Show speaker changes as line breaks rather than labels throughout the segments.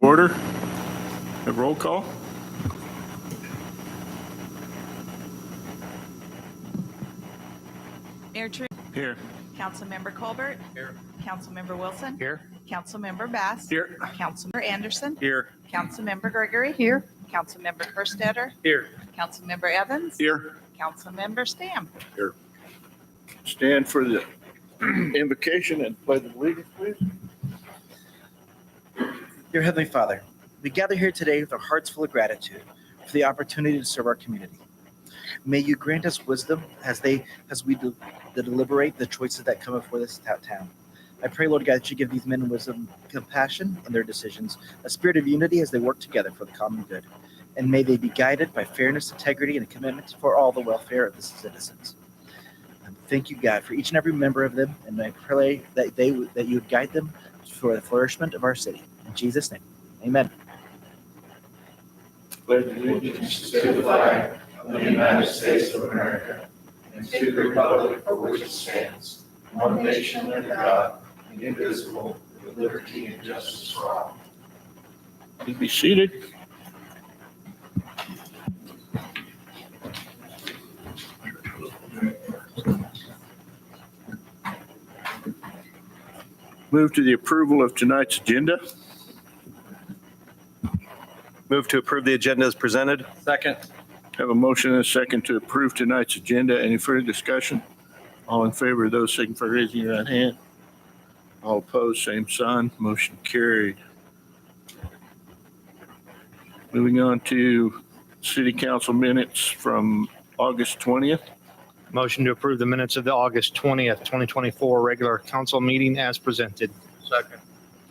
Order. Have roll call.
Mayor True,
Here.
Councilmember Colbert.
Here.
Councilmember Wilson.
Here.
Councilmember Bass.
Here.
Councilmember Anderson.
Here.
Councilmember Gregory. Here. Councilmember Kerstetter.
Here.
Councilmember Evans.
Here.
Councilmember Stam.
Stand for the invocation and pledge of allegiance, please.
Dear Heavenly Father, we gather here today with our hearts full of gratitude for the opportunity to serve our community. May you grant us wisdom as we deliberate the choices that come before this town. I pray, Lord God, that you give these men wisdom, compassion in their decisions, a spirit of unity as they work together for the common good. And may they be guided by fairness, integrity, and a commitment for all the welfare of the citizens. Thank you, God, for each and every member of them, and I pray that you would guide them for the flourishment of our city. In Jesus' name, amen.
Pledge allegiance to the flag of the United States of America and to the republic for which it stands, one nation under God, indivisible, with liberty and justice for all. Please be seated. Move to the approval of tonight's agenda.
Move to approve the agenda as presented.
Second.
Have a motion and a second to approve tonight's agenda. Any further discussion? All in favor of those signify by raising your right hand. All opposed, same sign. Motion carried. Moving on to city council minutes from August 20th.
Motion to approve the minutes of the August 20th, 2024 regular council meeting as presented.
Second.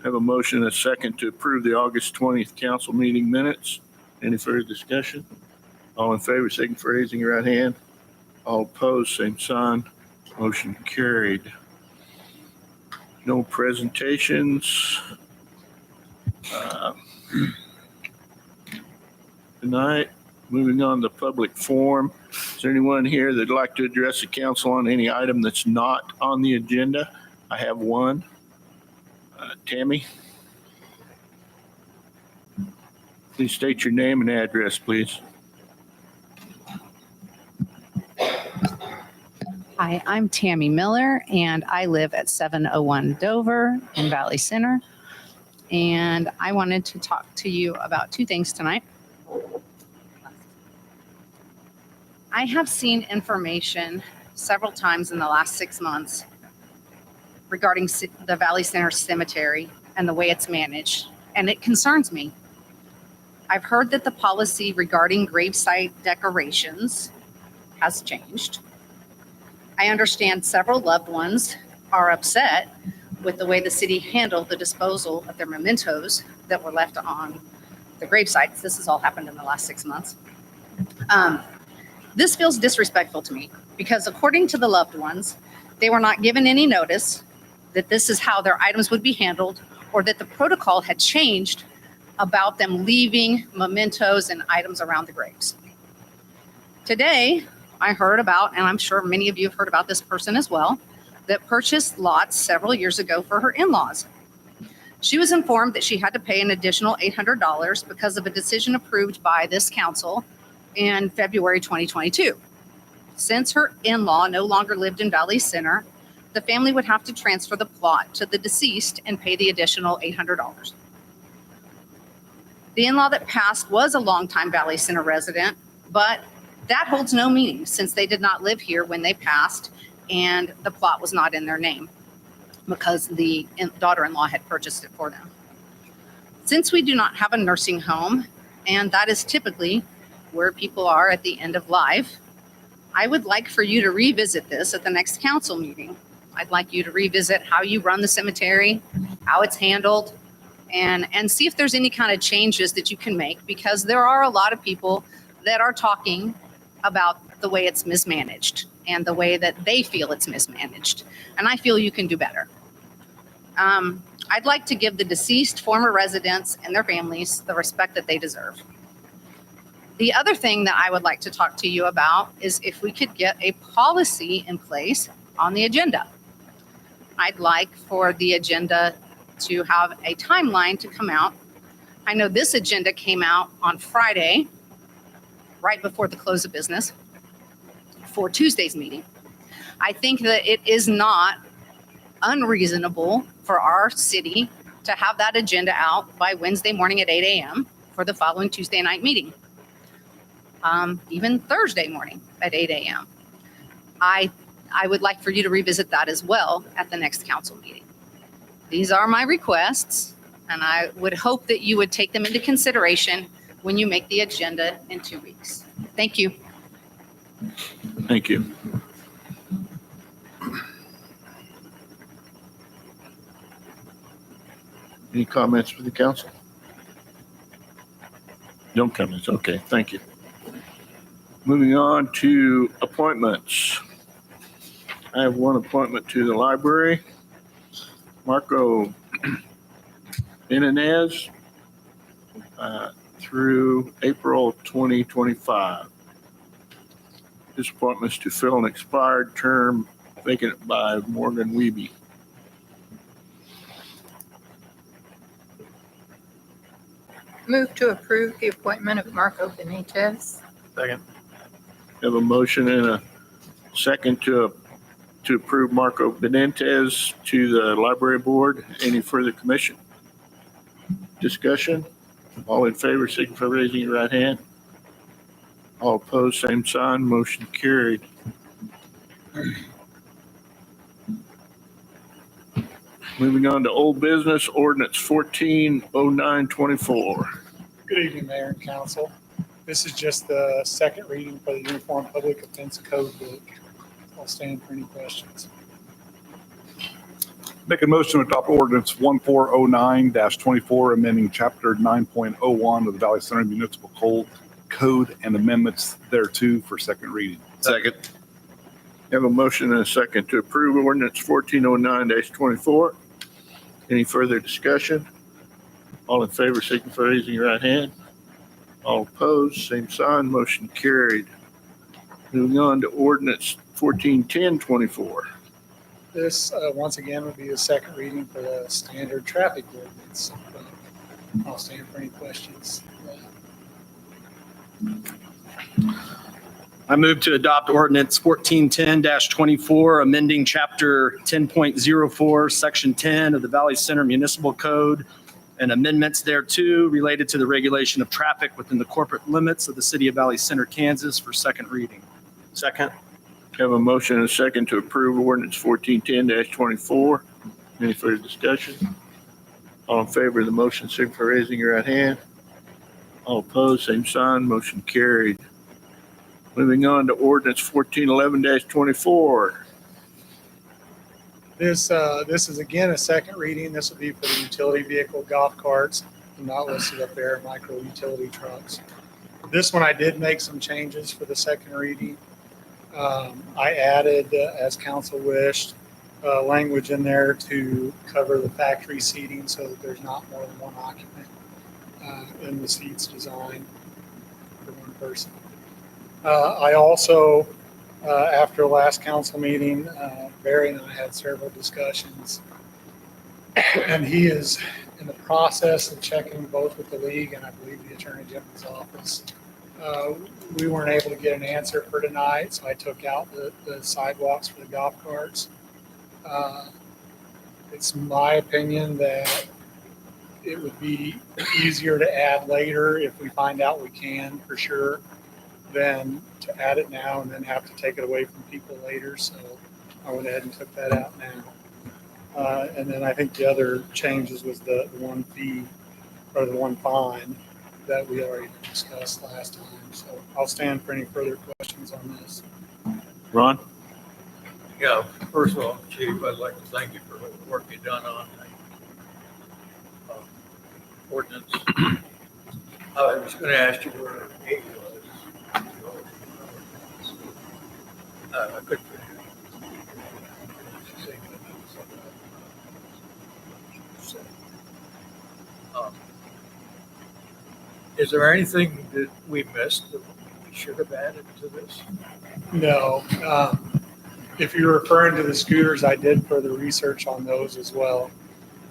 Have a motion and a second to approve the August 20th council meeting minutes. Any further discussion? All in favor, signify by raising your right hand. All opposed, same sign. Motion carried. No presentations tonight. Moving on to public forum. Is there anyone here that'd like to address the council on any item that's not on the agenda? I have one. Tammy? Please state your name and address, please.
Hi, I'm Tammy Miller, and I live at 701 Dover in Valley Center. And I wanted to talk to you about two things tonight. I have seen information several times in the last 6 months regarding the Valley Center Cemetery and the way it's managed, and it concerns me. I've heard that the policy regarding gravesite decorations has changed. I understand several loved ones are upset with the way the city handled the disposal of their mementos that were left on the gravesites. This has all happened in the last 6 months. This feels disrespectful to me because according to the loved ones, they were not given any notice that this is how their items would be handled or that the protocol had changed about them leaving mementos and items around the graves. Today, I heard about, and I'm sure many of you have heard about this person as well, that purchased lots several years ago for her in-laws. She was informed that she had to pay an additional $800 because of a decision approved by this council in February 2022. Since her in-law no longer lived in Valley Center, the family would have to transfer the plot to the deceased and pay the additional $800. The in-law that passed was a longtime Valley Center resident, but that holds no meaning since they did not live here when they passed and the plot was not in their name because the daughter-in-law had purchased it for them. Since we do not have a nursing home, and that is typically where people are at the end of life, I would like for you to revisit this at the next council meeting. I'd like you to revisit how you run the cemetery, how it's handled, and see if there's any kind of changes that you can make, because there are a lot of people that are talking about the way it's mismanaged and the way that they feel it's mismanaged. And I feel you can do better. I'd like to give the deceased former residents and their families the respect that they deserve. The other thing that I would like to talk to you about is if we could get a policy in place on the agenda. I'd like for the agenda to have a timeline to come out I know this agenda came out on Friday, right before the close of business for Tuesday's meeting. I think that it is not unreasonable for our city to have that agenda out by Wednesday morning at 8 a.m. for the following Tuesday night meeting. Even Thursday morning at 8 a.m. I would like for you to revisit that as well at the next council meeting. These are my requests, and I would hope that you would take them into consideration when you make the agenda in 2 weeks. Thank you.
Thank you. Any comments for the council? No comments. Okay, thank you. Moving on to appointments. I have one appointment to the library. Marco Inez through April 2025. This appointment is to fill an expired term vacant by Morgan Wiebe.
Move to approve the appointment of Marco Benitez.
Second.
Have a motion and a second to approve Marco Benitez to the library board. Any further commission? Discussion? All in favor, signify by raising your right hand. All opposed, same sign. Motion carried. Moving on to old business, ordinance 140924.
Good evening, Mayor and Council. This is just the second reading for the Uniform Public Offense Code book. I'll stand for any questions.
Make a motion to adopt ordinance 1409-24, amending chapter 9.01 of the Valley Center Municipal Code and amendments thereto for second reading.
Second.
Have a motion and a second to approve ordinance 1409-24. Any further discussion? All in favor, signify by raising your right hand. All opposed, same sign. Motion carried. Moving on to ordinance 141024.
This, once again, would be the second reading for the standard traffic ordinance. I'll stand for any questions.
I move to adopt ordinance 1410-24, amending chapter 10.04, section 10 of the Valley Center Municipal Code and amendments thereto related to the regulation of traffic within the corporate limits of the city of Valley Center, Kansas for second reading.
Second.
Have a motion and a second to approve ordinance 1410-24. Any further discussion? All in favor of the motion, signify by raising your right hand. All opposed, same sign. Motion carried. Moving on to ordinance 1411-24.
This is again a second reading. This will be for the utility vehicle golf carts, not listed up there, micro utility trucks. This one I did make some changes for the second reading. I added, as council wished, language in there to cover the factory seating so that there's not more than one occupant in the seats designed for one person. I also, after the last council meeting, Barry and I had several discussions, and he is in the process of checking both with the league and I believe the Attorney General's office. We weren't able to get an answer for tonight, so I took out the sidewalks for the golf carts. It's my opinion that it would be easier to add later if we find out we can for sure than to add it now and then have to take it away from people later. So I went ahead and took that out now. And then I think the other changes was the one fee or the one fine that we already discussed last time. So I'll stand for any further questions on this.
Ron?
Yeah, first of all, Chief, I'd like to thank you for the work you've done on the ordinance. I was going to ask you where it was. I couldn't figure it. Is there anything that we missed that we should have added to this?
No. If you're referring to the scooters, I did further research on those as well.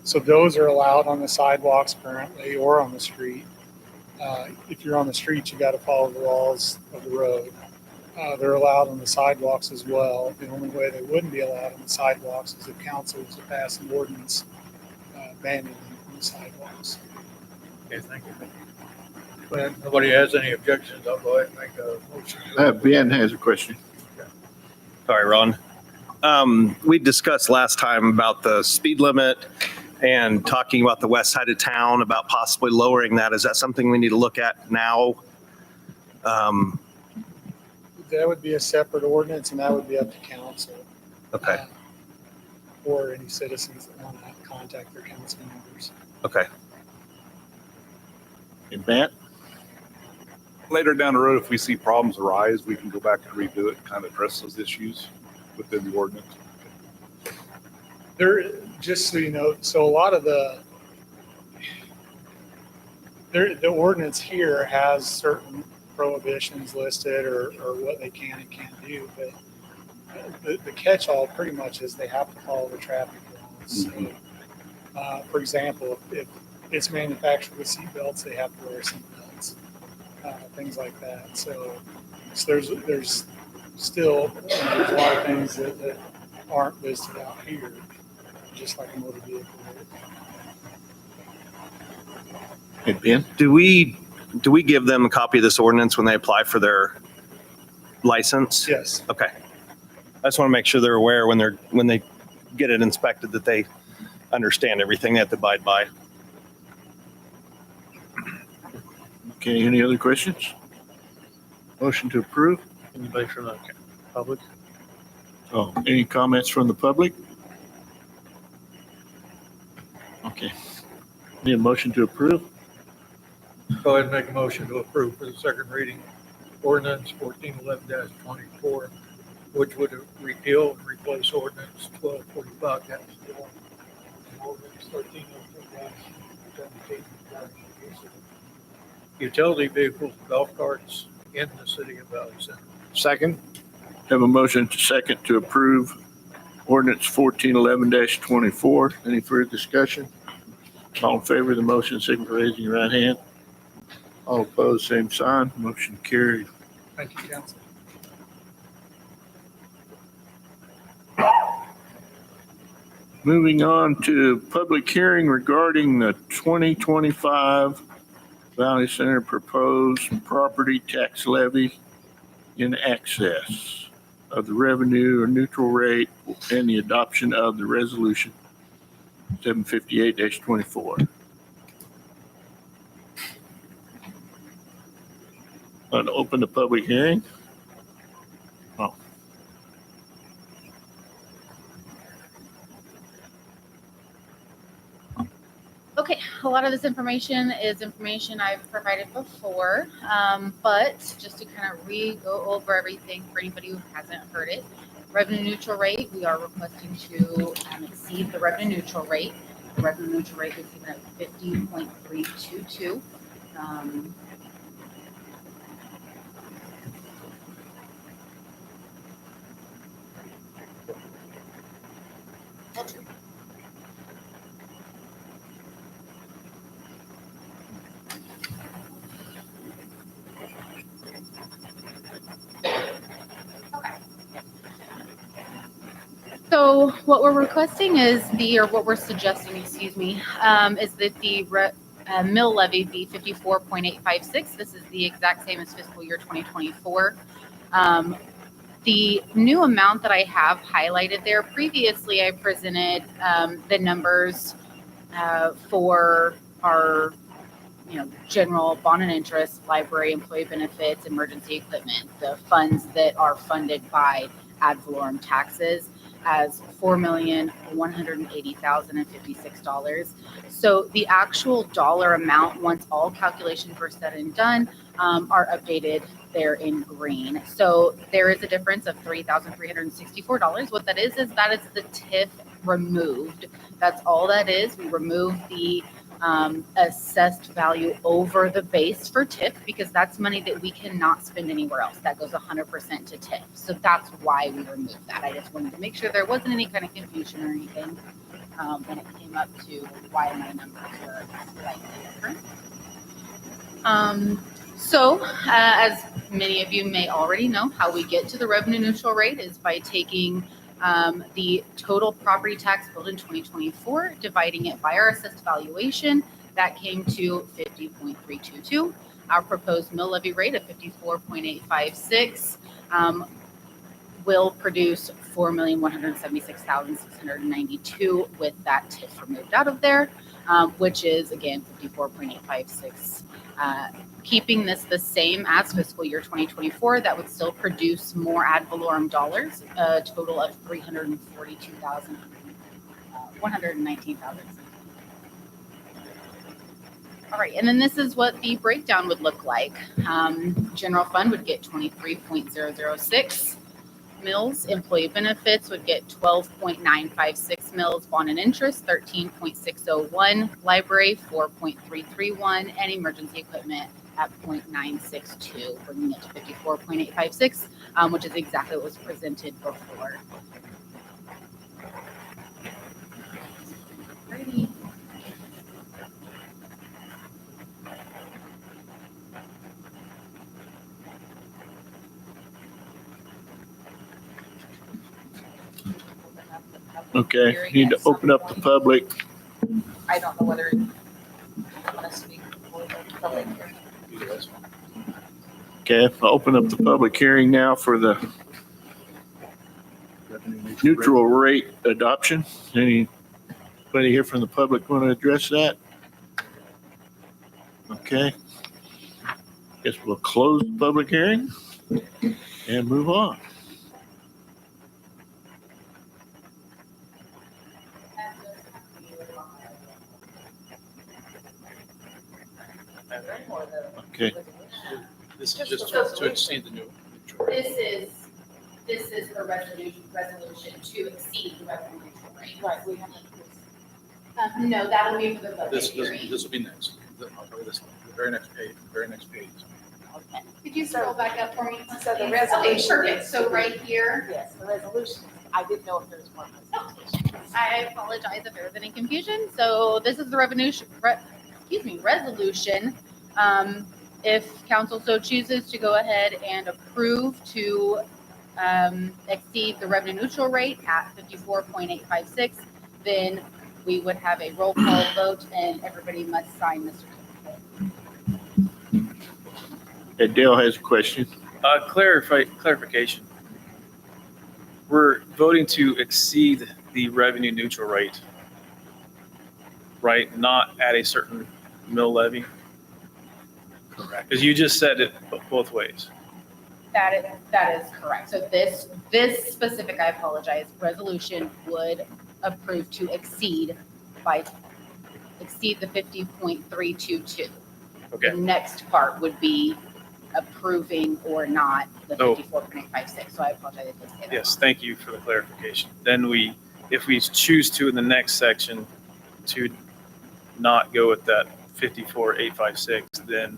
So those are allowed on the sidewalks currently or on the street. If you're on the street, you got to follow the laws of the road. They're allowed on the sidewalks as well. The only way they wouldn't be allowed on the sidewalks is if council was to pass an ordinance banning them on the sidewalks.
Okay, thank you. But nobody has any objections, I'll go ahead and make a motion.
Ben has a question.
Sorry, Ron. We discussed last time about the speed limit and talking about the west side of town, about possibly lowering that. Is that something we need to look at now?
That would be a separate ordinance, and that would be up to council.
Okay,
Or any citizens that want to contact their council members.
okay.
And Matt?
Later down the road, if we see problems arise, we can go back and redo it, and kind of address those issues within the ordinance.
There, just so you know, so a lot of the ordinance here has certain prohibitions listed or what they can and can't do, but the catch-all pretty much is they have to follow the traffic laws. So, for example, if it's manufactured with seat belts, they have to wear seat belts, things like that. So there's still there's a lot of things that aren't listed out here, just like a motor vehicle.
And Ben?
Do we give them a copy of this ordinance when they apply for their license?
Yes.
Okay. I just want to make sure they're aware when they get it inspected that they understand everything they have to abide by.
Okay, any other questions? Motion to approve?
Anybody from the public?
Oh, any comments from the public? Okay. Need a motion to approve?
Go ahead and make a motion to approve for the second reading ordinance 1411-24, which would repeal and replace ordinance 1245-4. Ordinance 1302-17. Utility vehicles, golf carts in the city of Valley Center.
Second?
Have a motion to second to approve ordinance 1411-24. Any further discussion? All in favor of the motion, signify by raising your right hand. All opposed, same sign. Motion carried.
Thank you, council.
Moving on to public hearing regarding the 2025 Valley Center proposed property tax levy in excess of the revenue or neutral rate and the adoption of the resolution 758-24. Want to open the public hearing? Oh.
Okay, a lot of this information is information I've provided before, but just to kind of go over everything for anybody who hasn't heard it. Revenue neutral rate, we are requesting to exceed the revenue neutral rate. The revenue neutral rate is given at 50.322. So what we're requesting is what we're suggesting, excuse me, is that the mill levy be 54.856. This is the exact same as fiscal year 2024. The new amount that I have highlighted there, previously I presented the numbers for our general bond and interest, library, employee benefits, emergency equipment, the funds that are funded by ad valorem taxes, as $4,180,056. So the actual dollar amount, once all calculations were said and done, are updated there in green. So there is a difference of $3,364. What that is the TIF removed. That's all that is. We removed the assessed value over the base for TIF because that's money that we cannot spend anywhere else. That goes 100% to TIF. So that's why we removed that. I just wanted to make sure there wasn't any kind of confusion or anything. when it came up to why my numbers were slightly different. As many of you may already know, how we get to the revenue neutral rate is by taking the total property tax billed in 2024, dividing it by our assessed valuation. That came to 50.322. Our proposed mill levy rate of 54.856 will produce $4,176,692 with that TIF removed out of there, which is again 54.856. Keeping this the same as fiscal year 2024, that would still produce more ad valorem dollars, a total of $119,000. All right, and then this is what the breakdown would look like. General fund would get 23.006 mils. Employee benefits would get 12.956 mils. Bond and interest, 13.601. Library, 4.331. And emergency equipment at 0.962, bringing it to 54.856, which is exactly what was presented before. Alrighty.
Okay, need to open up the public.
I don't know whether you want to speak before the public hearing.
Okay, I'll open up the public hearing now for the neutral rate adoption. Anybody here from the public want to address that? Okay. Guess we'll close the public hearing and move on. Okay,
This is just to exceed the new.
This is the resolution to exceed the revenue neutral rate.
Right, we have
No, that'll be for the budget
This
hearing.
will be next. The very next page.
Okay. Could you scroll back up for me?
So the
please?
resolution
Okay, perfect.
is-
So right here,
Yes, the resolution. I didn't know if there was more presentation.
I apologize if there's any confusion. So this is the resolution. If council so chooses to go ahead and approve to exceed the revenue neutral rate at 54.856, then we would have a roll call vote and everybody must sign the certificate.
Dale has a question.
Clarification. We're voting to exceed the revenue neutral rate, right? Not at a certain mill levy?
Correct.
Because you just said it both ways.
That is correct. So this specific, I apologize, resolution would approve to exceed the 50.322.
Okay.
The next part would be approving or not the
So-
54.856. So I apologize. I did say that
Yes,
wrong.
thank you for the clarification. Then if we choose to in the next section to not go with that 54.856, then,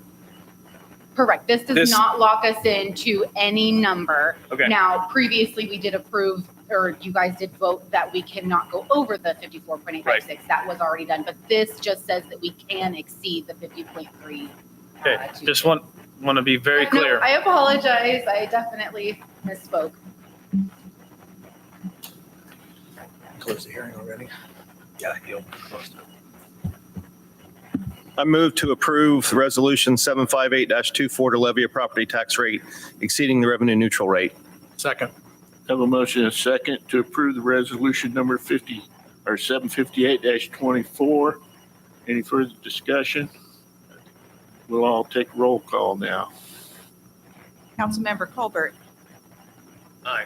Correct. This does
This-
not lock us into any number.
okay,
Now, previously, we did approve, or you guys did vote that we cannot go over the 54.856. That was already done, but this just says that we can exceed the 50.3.
okay. Just want to be very
No,
clear.
I apologize. I definitely misspoke.
Close the hearing already? Yeah, you'll close it.
I move to approve Resolution 758-24 to levy a property tax rate exceeding the revenue neutral rate.
Second.
Have a motion and a second to approve the resolution number 758-24. Any further discussion? We'll all take roll call now.
Councilmember Colbert.
Aye.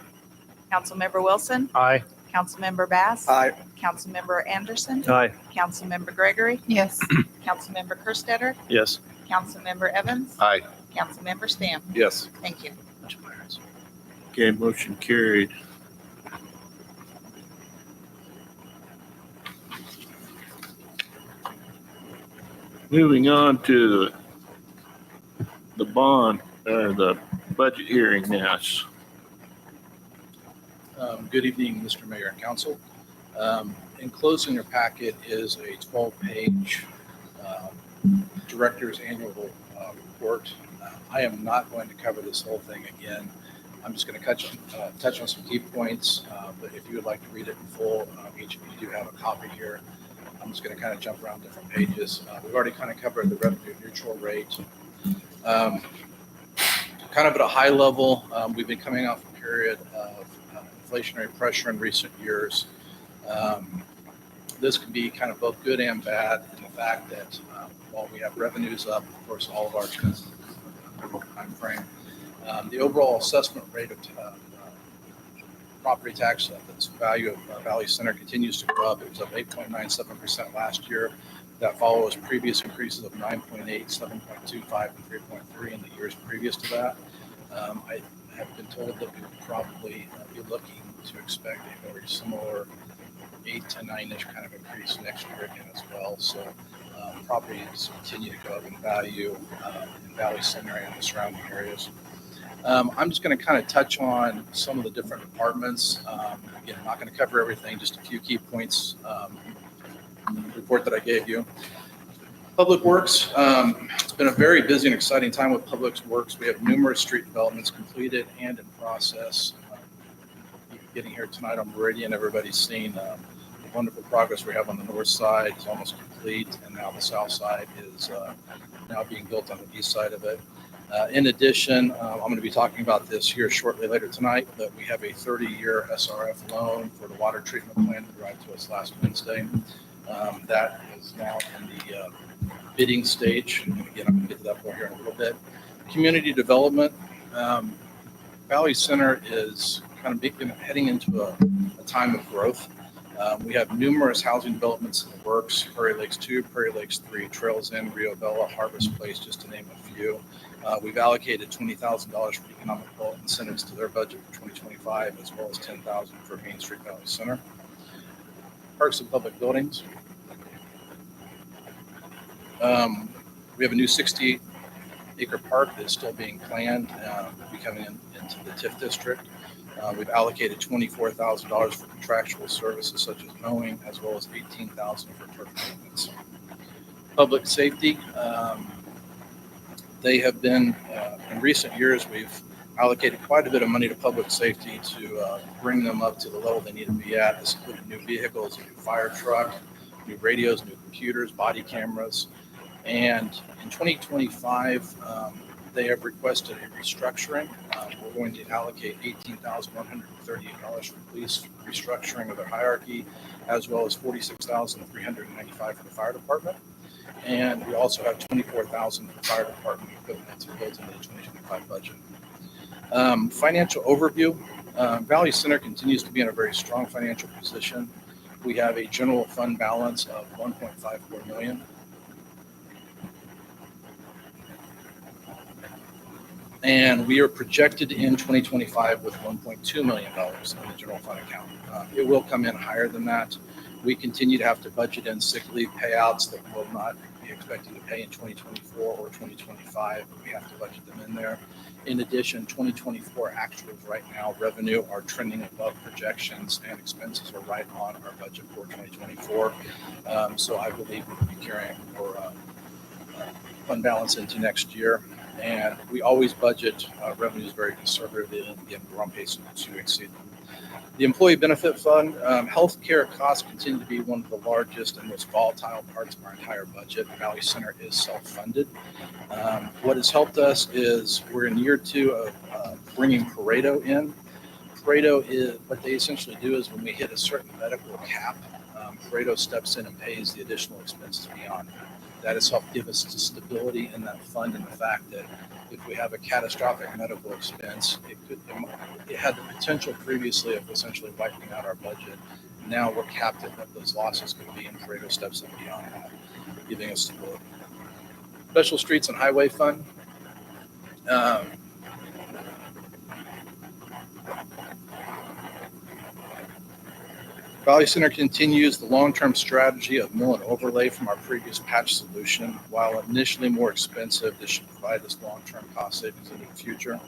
Councilmember Wilson.
Aye.
Councilmember Bass.
Aye.
Councilmember Anderson.
Aye.
Councilmember Gregory.
Yes.
Councilmember Kerstetter.
Yes.
Councilmember Evans.
Aye.
Councilmember Stamp.
Yes.
Thank you.
Okay, motion carried. Moving on to the bond, or the budget hearing now.
Good evening, Mr. Mayor and Council.
Enclosed in your packet is a 12-page Director's Annual Report. I am not going to cover this whole thing again. I'm just going to touch on some key points, but if you would like to read it in full, each of you do have a copy here. I'm just going to kind of jump around different pages. We've already kind of covered the revenue neutral rate. Kind of at a high level, we've been coming off a period of inflationary pressure in recent years. This can be kind of both good and bad in the fact that while we have revenues up, of course, all of our expenses time frame. The overall assessment rate of property tax, the value of Valley Center continues to go up. It was up 8.97% last year. That follows previous increases of 9.8, 7.25, and 3.3 in the years previous to that. I have been told that we would probably be looking to expect a very similar 8 to 9-ish kind of increase next year again as well. So properties continue to go up in value in Valley Center and the surrounding areas. I'm just going to kind of touch on some of the different departments. Again, I'm not going to cover everything, just a few key points in the report that I gave you. Public Works, it's been a very busy and exciting time with Public Works. We have numerous street developments completed and in process. Getting here tonight on Meridian, everybody's seen the wonderful progress we have on the north side. It's almost complete, and now the south side is now being built on the east side of it. In addition, I'm going to be talking about this here shortly later tonight, but we have a 30-year SRF loan for the water treatment plant arrived to us last Wednesday. That is now in the bidding stage. And again, I'm going to get to that point here in a little bit. Community development. Valley Center is kind of heading into a time of growth. We have numerous housing developments in the works: Prairie Lakes 2, Prairie Lakes 3, Trails End, Rio Bella, Harvest Place, just to name a few. We've allocated $20,000 for economic development incentives to their budget for 2025, as well as $10,000 for Main Street Valley Center. Parks and public buildings. We have a new 68-acre park that is still being planned, will be coming into the TIF district. We've allocated $24,000 for contractual services such as mowing, as well as $18,000 for turf maintenance. Public safety. They have been, in recent years, we've allocated quite a bit of money to public safety to bring them up to the level they need to be at. This includes new vehicles, a new fire truck, new radios, new computers, body cameras. And in 2025, they have requested a restructuring. We're going to allocate $18,138 for police restructuring of their hierarchy, as well as $46,395 for the fire department. And we also have $24,000 for fire department equipment to build into the 2025 budget. Financial overview. Valley Center continues to be in a very strong financial position. We have a general fund balance of $1.54 million. And we are projected in 2025 with $1.2 million in the general fund account. It will come in higher than that. We continue to have to budget in sick leave payouts that we will not be expecting to pay in 2024 or 2025. But we have to budget them in there. In addition, 2024 actuals right now, revenue are trending above projections, and expenses are right on our budget for 2024. So I believe we'll be carrying our fund balance into next year. And we always budget revenues very conservatively, and again, we're on pace to exceed them. The Employee Benefit Fund, healthcare costs continue to be one of the largest and most volatile parts of our entire budget. Valley Center is self-funded. What has helped us is we're in year 2 of bringing Pareto in. Pareto is, what they essentially do is when we hit a certain medical cap, Pareto steps in and pays the additional expenses beyond that. That has helped give us the stability in that fund, and the fact that if we have a catastrophic medical expense, it had the potential previously of essentially wiping out our budget. Now we're capped at what those losses could be, and Pareto steps in beyond that, giving us stability. Special Streets and Highway Fund. Valley Center continues the long-term strategy of mill and overlay from our previous patch solution. While initially more expensive, this should provide us long-term cost savings into the future.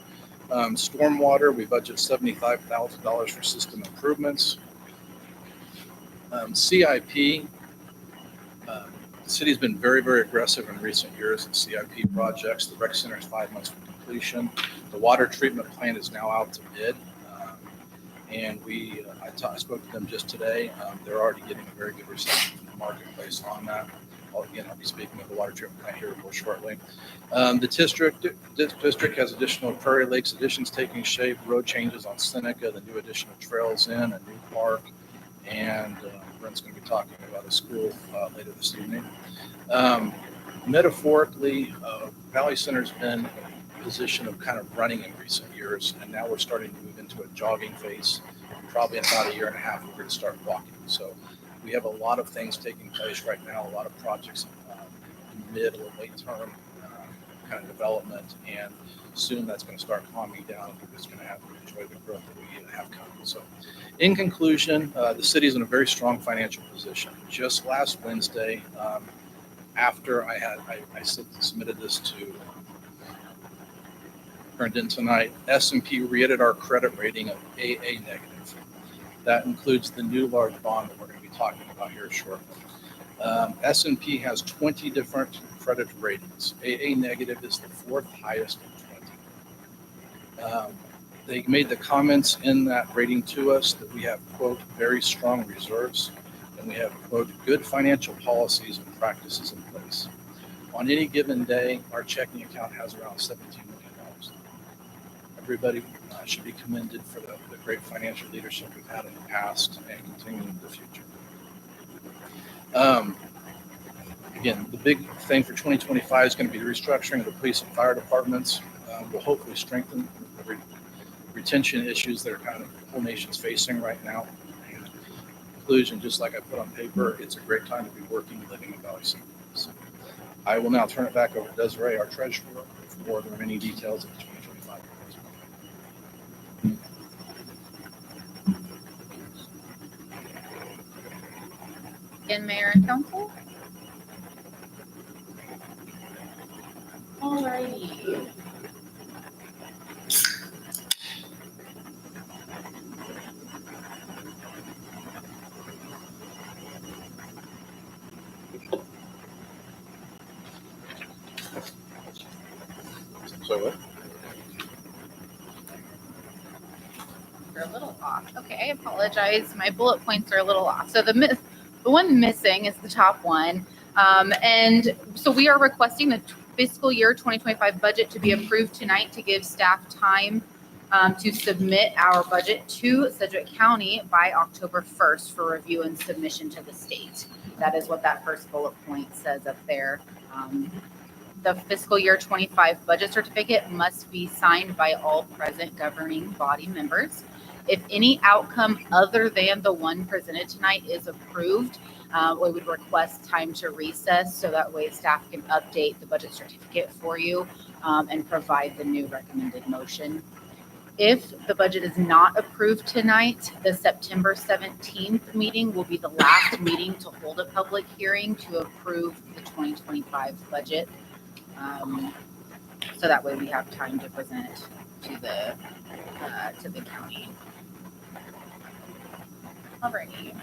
Stormwater, we budget $75,000 for system improvements.
CIP, the city's been very, very aggressive in recent years in CIP projects. The rec center is 5 months from completion. The water treatment plant is now out to bid. And I spoke to them just today. They're already getting a very good reception from the marketplace on that. I'll be speaking with the water treatment plant here real shortly. The district has additional Prairie Lakes additions taking shape, road changes on Seneca, the new additional trails in, a new park, and Brent's going to be talking about a school later this evening. Metaphorically, Valley Center's been a position of kind of running in recent years, and now we're starting to move into a jogging phase. Probably in about a year and a half, we're going to start walking. So we have a lot of things taking place right now, a lot of projects in mid or late term kind of development, and soon that's going to start calming down, and we're just going to have to enjoy the growth that we have coming. So in conclusion, the city is in a very strong financial position. Just last Wednesday, after I submitted this to turned in tonight, S&P rated our credit rating of AA negative. That includes the new large bond that we're going to be talking about here shortly. S&P has 20 different credit ratings. AA negative is the fourth highest of 20. They made the comments in that rating to us that we have, quote, very strong reserves, and we have, quote, good financial policies and practices in place. On any given day, our checking account has around $17 million. Everybody should be commended for the great financial leadership we've had in the past and continuing in the future. Again, the big thing for 2025 is going to be the restructuring of the police and fire departments. Will hopefully strengthen the retention issues that are kind of the whole nation's facing right now. And in conclusion, just like I put on paper, it's a great time to be working and living in Valley Center. So I will now turn it back over to Desiree, our treasurer, for the remaining details of the 2025.
Again, Mayor and Council. Alrighty.
So what?
They're a little off. Okay, I apologize. My bullet points are a little off. So the one missing is the top one. And so we are requesting the fiscal year 2025 budget to be approved tonight to give staff time to submit our budget to Sedgwick County by October 1st for review and submission to the state. That is what that first bullet point says up there. The fiscal year 25 budget certificate must be signed by all present governing body members. If any outcome other than the one presented tonight is approved, we would request time to recess so that way staff can update the budget certificate for you and provide the new recommended motion. If the budget is not approved tonight, the September 17th meeting will be the last meeting to hold a public hearing to approve the 2025 budget. So that way we have time to present to the county. Alrighty.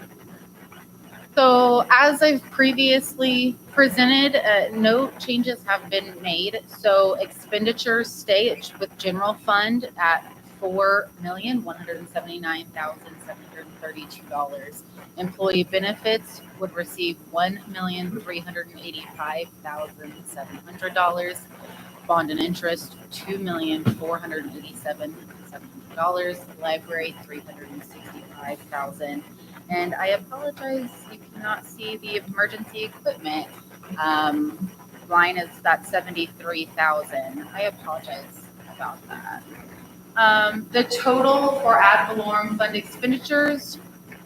So as I've previously presented, no changes have been made. So expenditures stay with general fund at $4,179,732. Employee benefits would receive $1,385,700. Bond and interest, $2,487,700. Library, $365,000. And I apologize, you cannot see the emergency equipment line is that $73,000. I apologize about that. The total for ad valorem fund expenditures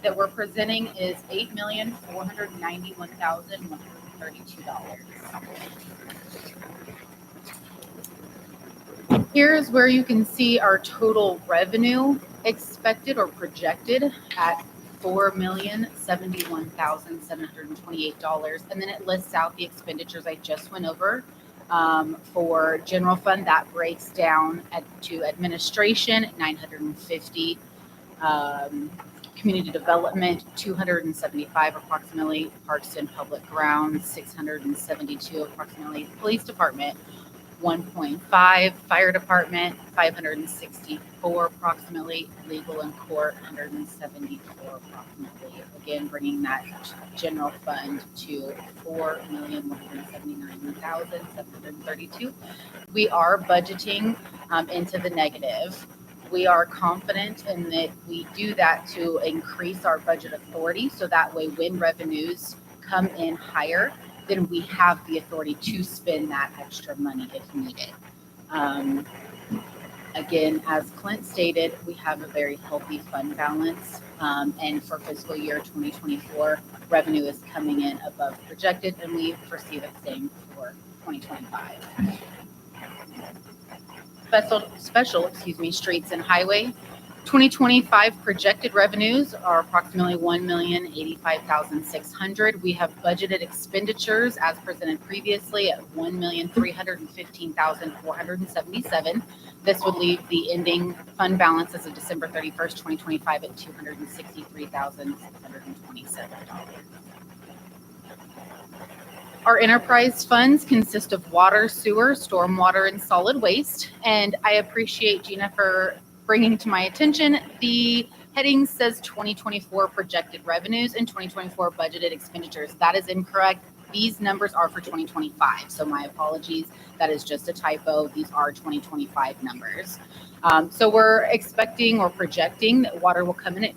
that we're presenting is $8,491,132. Here's where you can see our total revenue expected or projected at $4,071,728. And then it lists out the expenditures I just went over. For general fund, that breaks down to administration, $950. Community Development, 275 approximately. Parks and Public Grounds, 672 approximately. Police Department, 1.5. Fire Department, 564 approximately. Legal and Court, 174 approximately. Again, bringing that general fund to $4,179,732. We are budgeting into the negative. We are confident in that we do that to increase our budget authority, so that way when revenues come in higher, then we have the authority to spend that extra money if needed. Again, as Clint stated, we have a very healthy fund balance, and for fiscal year 2024, revenue is coming in above projected, and we foresee the same for 2025. Special, streets and highway. 2025 projected revenues are approximately $1,085,600. We have budgeted expenditures as presented previously at $1,315,477. This would leave the ending fund balance as of December 31st, 2025 at $263,627. Our enterprise funds consist of water, sewer, stormwater, and solid waste. And I appreciate Gina for bringing to my attention the heading says 2024 projected revenues and 2024 budgeted expenditures. That is incorrect. These numbers are for 2025. So my apologies. That is just a typo. These are 2025 numbers. So we're expecting or projecting that water will come in at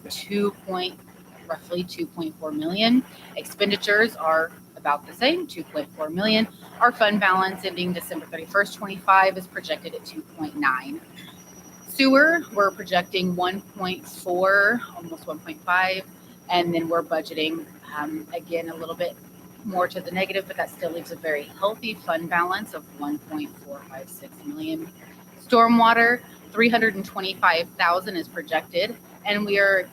roughly 2.4 million. Expenditures are about the same, 2.4 million. Our fund balance ending December 31st, 25 is projected at 2.9. Sewer, we're projecting 1.4, almost 1.5, and then we're budgeting, again, a little bit more to the negative, but that still leaves a very healthy fund balance of 1.456 million. Stormwater, 325,000 is projected, and we are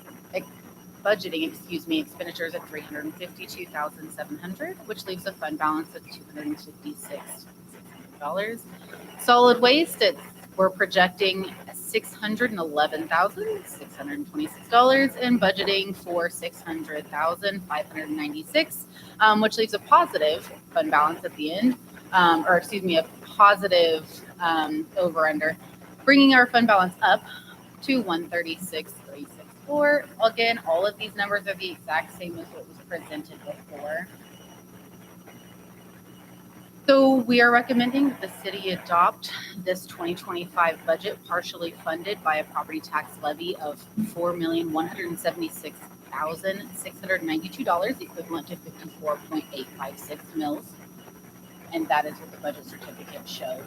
budgeting, expenditures at 352,700, which leaves a fund balance of $256,600. Solid waste, we're projecting $611,626 and budgeting for $600,596, which leaves a positive fund balance at the end, a positive over under, bringing our fund balance up to 136,364. Again, all of these numbers are the exact same as what was presented before. So we are recommending that the city adopt this 2025 budget partially funded by a property tax levy of $4,176,692, equivalent to 54.856 mils. And that is what the budget certificate shows.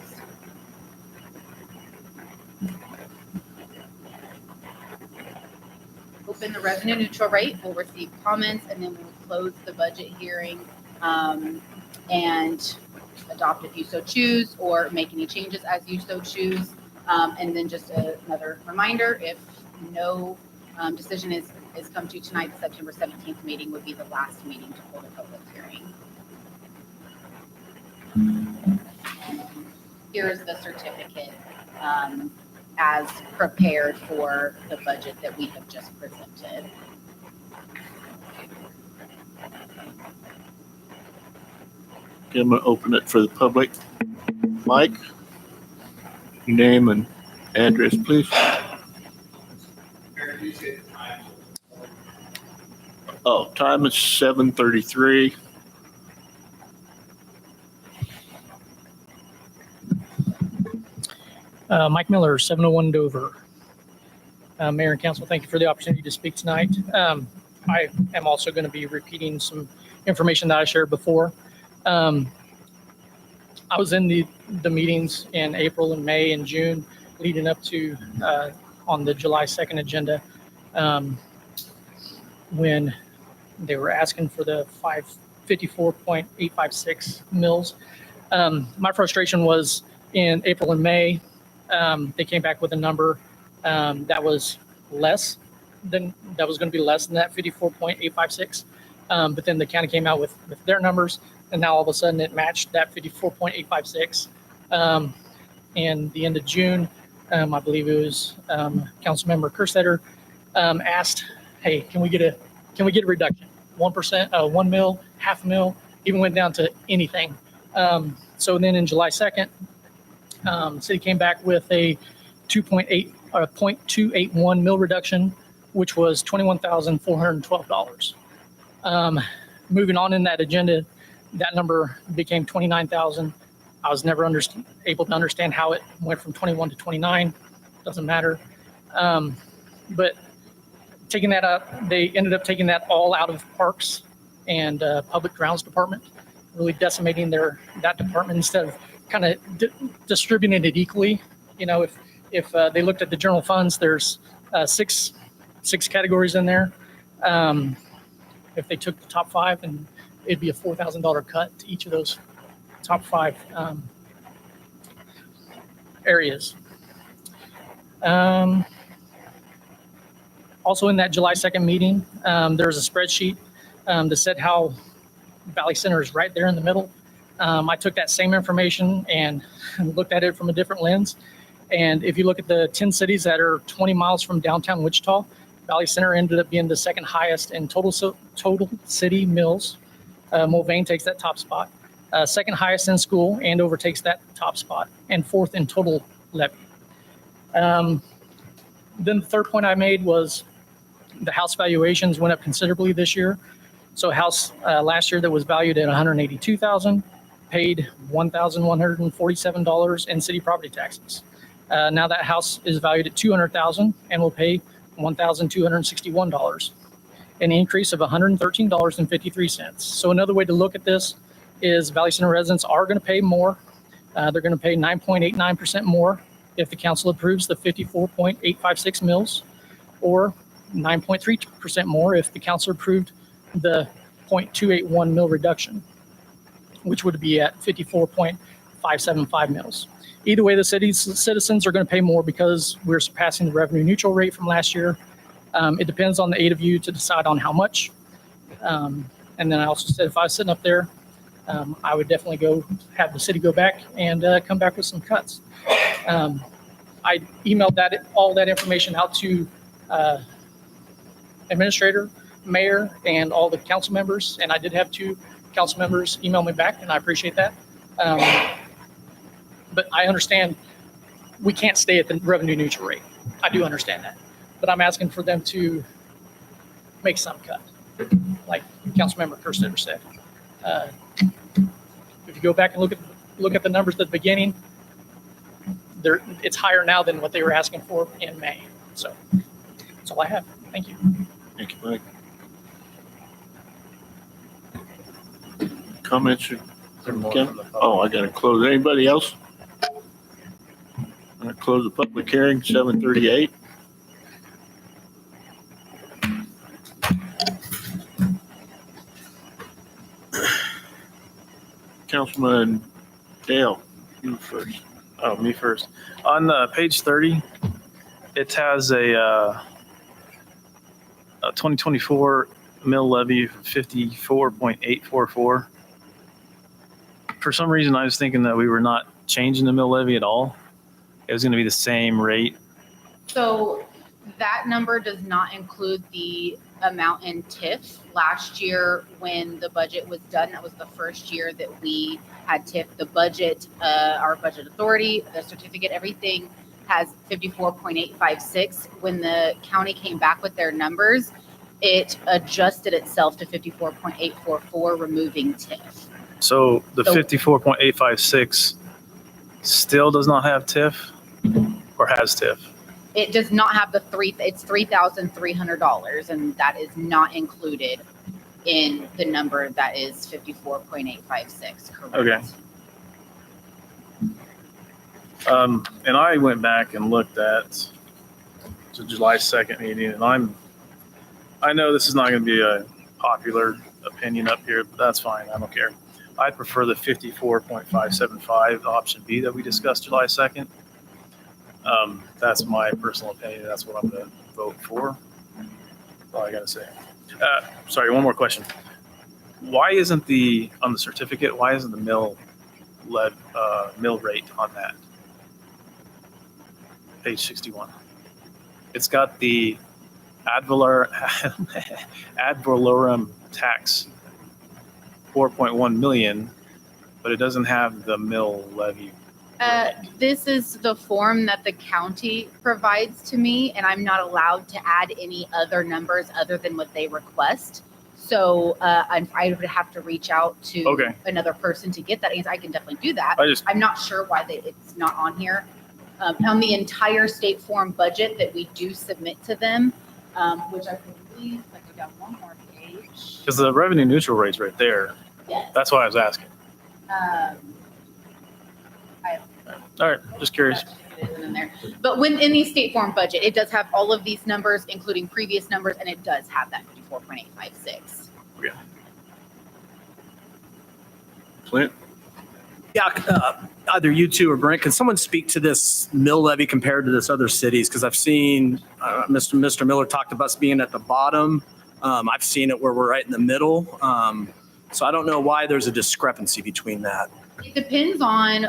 Open the revenue neutral rate. We'll receive comments and then we'll close the budget hearing and adopt if you so choose, or make any changes as you so choose. And then just another reminder, if no decision is come to tonight, the September 17th meeting would be the last meeting to hold a public hearing. Here's the certificate as prepared for the budget that we have just presented.
Okay, I'm going to open it for the public. Mike, your name and address, please. Oh, time is 7:33.
Mike Miller, 701 Dover. Mayor and Council, thank you for the opportunity to speak tonight. I am also going to be repeating some information that I shared before. I was in the meetings in April and May and June leading up to on the July 2nd agenda when they were asking for the 554.856 mils. My frustration was in April and May, they came back with a number that was less than, that was going to be less than that 54.856. But then the county came out with their numbers, and now all of a sudden it matched that 54.856. And the end of June, I believe it was Councilmember Kerstetter asked hey, can we get a reduction? 1%, 1 mil, half a mil, even went down to anything. So then in July 2nd, city came back with a 0.281 mil reduction, which was $21,412. Moving on in that agenda, that number became 29,000. I was never able to understand how it went from 21 to 29. Doesn't matter. But taking that up, they ended up taking that all out of parks and public grounds department, really decimating that department instead of kind of distributing it equally. You know, if they looked at the general funds, there's six categories in there. If they took the top 5, and it'd be a $4,000 cut to each of those top 5 areas. Also in that July 2nd meeting, there's a spreadsheet that said how Valley Center is right there in the middle. I took that same information and looked at it from a different lens. And if you look at the 10 cities that are 20 miles from downtown Wichita, Valley Center ended up being the second highest in total city mills. Mulvane takes that top spot. Second highest in school, Andover takes that top spot, and 4th in total levy. Then the third point I made was the house valuations went up considerably this year. So a house last year that was valued at $182,000 paid $1,147 in city property taxes. Now that house is valued at $200,000 and will pay $1,261, an increase of $113.53. So another way to look at this is Valley Center residents are going to pay more. They're going to pay 9.89% more if the council approves the 54.856 mills, or 9.3% more if the council approved the 0.281 mil reduction, which would be at 54.575 mils. Either way, the city's citizens are going to pay more because we're surpassing the revenue neutral rate from last year. It depends on the 8 of you to decide on how much. And then I also said if I was sitting up there, I would definitely have the city go back and come back with some cuts. I emailed all that information out to administrator, mayor, and all the council members, and I did have 2 council members email me back, and I appreciate that. But I understand we can't stay at the revenue neutral rate. I do understand that, but I'm asking for them to make some cut, like Councilmember Kerstetter said. If you go back and look at the numbers at the beginning, it's higher now than what they were asking for in May. So that's all I have. Thank you.
Thank you, Mike. Comments? Oh, I got to close. Anybody else? I'm going to close the public hearing, 7:38. Councilman Dale, you first.
Oh, me first. On page 30, it has a 2024 mill levy of 54.844. For some reason, I was thinking that we were not changing the mill levy at all. It was going to be the same rate.
So that number does not include the amount in TIF. Last year, when the budget was done, that was the first year that we had TIF. The budget, our budget authority, the certificate, everything has 54.856. When the county came back with their numbers, it adjusted itself to 54.844, removing TIF.
So the 54.856 still does not have TIF, or has TIF?
It does not have it's $3,300, and that is not included in the number that is 54.856. Correct.
Okay. And I went back and looked at the July 2nd meeting, and I know this is not going to be a popular opinion up here, but that's fine. I don't care. I prefer the 54.575 option B that we discussed July 2nd. That's my personal opinion. That's what I'm going to vote for. That's all I got to say. Sorry, one more question. Why isn't on the certificate, why isn't the mill rate on that? Page 61. It's got the ad valorem ad valorem tax 4.1 million, but it doesn't have the mill levy.
This is the form that the county provides to me, and I'm not allowed to add any other numbers other than what they request. So I would have to reach out to
Okay.
another person to get that answer. I can definitely do that.
I just
I'm not sure why it's not on here. On the entire state form budget that we do submit to them, which I believe, I think I got one more page.
because the revenue neutral rate's right there.
Yes.
That's why I was asking. All right, just curious.
It isn't in there. But when in the state form budget, it does have all of these numbers, including previous numbers, and it does have that 54.856.
Clint?
Yeah, either you two or Brent, can someone speak to this mill levy compared to this other cities? Because I've seen Mr. Miller talked about us being at the bottom. I've seen it where we're right in the middle. So I don't know why there's a discrepancy between that.
It depends on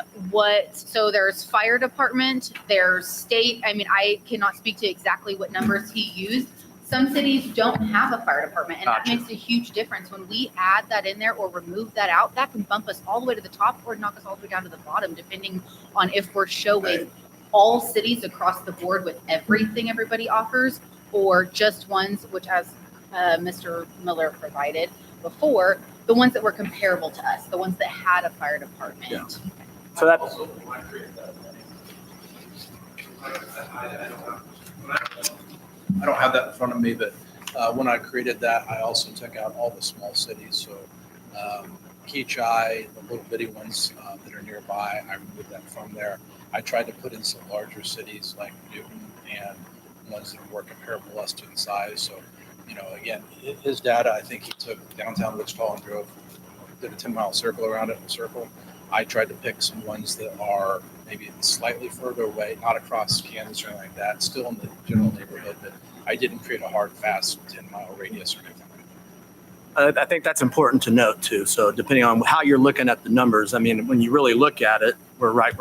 so there's fire department, there's state. I mean, I cannot speak to exactly what numbers he used. Some cities don't have a fire department, and that
Gotcha.
makes a huge difference. When we add that in there or remove that out, that can bump us all the way to the top or knock us all the way down to the bottom, depending on if we're showing all cities across the board with everything everybody offers, or just ones which, as Mr. Miller provided before, the ones that were comparable to us, the ones that had a fire department.
Yeah. So that,
I don't have that in front of me, but when I created that, I also took out all the small cities. So Keachai, the little bitty ones that are nearby, I removed that from there. I tried to put in some larger cities like Newton and ones that are more comparable to us to the size. So, you know, again, his data, I think he took downtown Wichita and did a 10-mile circle around it in a circle. I tried to pick some ones that are maybe slightly further away, not across Kansas or anything like that, still in the general neighborhood, but I didn't create a hard, fast 10-mile radius or anything like that.
I think that's important to note too. So depending on how you're looking at the numbers, I mean, when you really look at it, we're right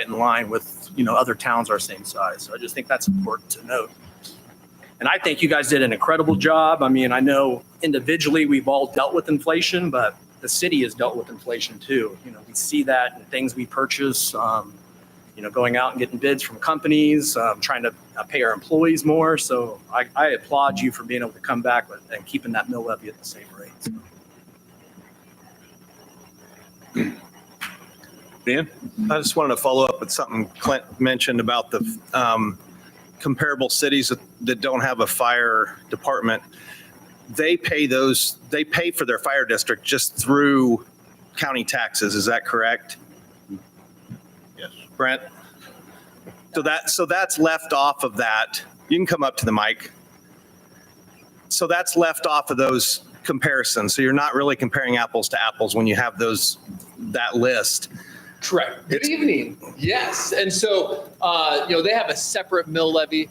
in line with, other towns our same size. So I just think that's important to note. And I think you guys did an incredible job. I mean, I know individually we've all dealt with inflation, but the city has dealt with inflation too. We see that in things we purchase, going out and getting bids from companies, trying to pay our employees more. So I applaud you for being able to come back and keeping that mill levy at the same rate.
Ben?
I just wanted to follow up with something Clint mentioned about the comparable cities that don't have a fire department. They pay for their fire district just through county taxes. Is that correct?
Yes.
Brent? So that's left off of that. You can come up to the mic. So that's left off of those comparisons. So you're not really comparing apples to apples when you have that list.
Correct. Good evening. Yes. And so, they have a separate mill levy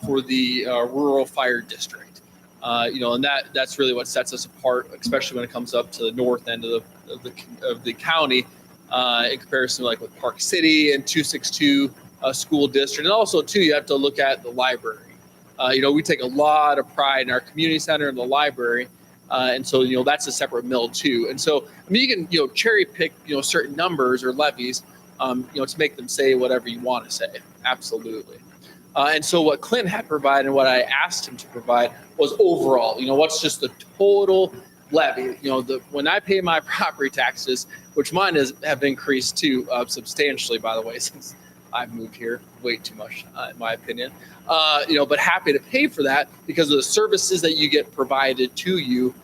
for the rural fire district. And that's really what sets us apart, especially when it comes up to the north end of the county, in comparison like with Park City and 262 school district. And also too, you have to look at the library. We take a lot of pride in our community center and the library. And so, that's a separate mill too. And so, you can, cherry pick, certain numbers or levies, to make them say whatever you want to say. Absolutely. And so what Clint had provided and what I asked him to provide was overall, what's just the total levy? When I pay my property taxes, which mine have increased too substantially, by the way, since I've moved here way too much, in my opinion. But happy to pay for that because of the services that you get provided to you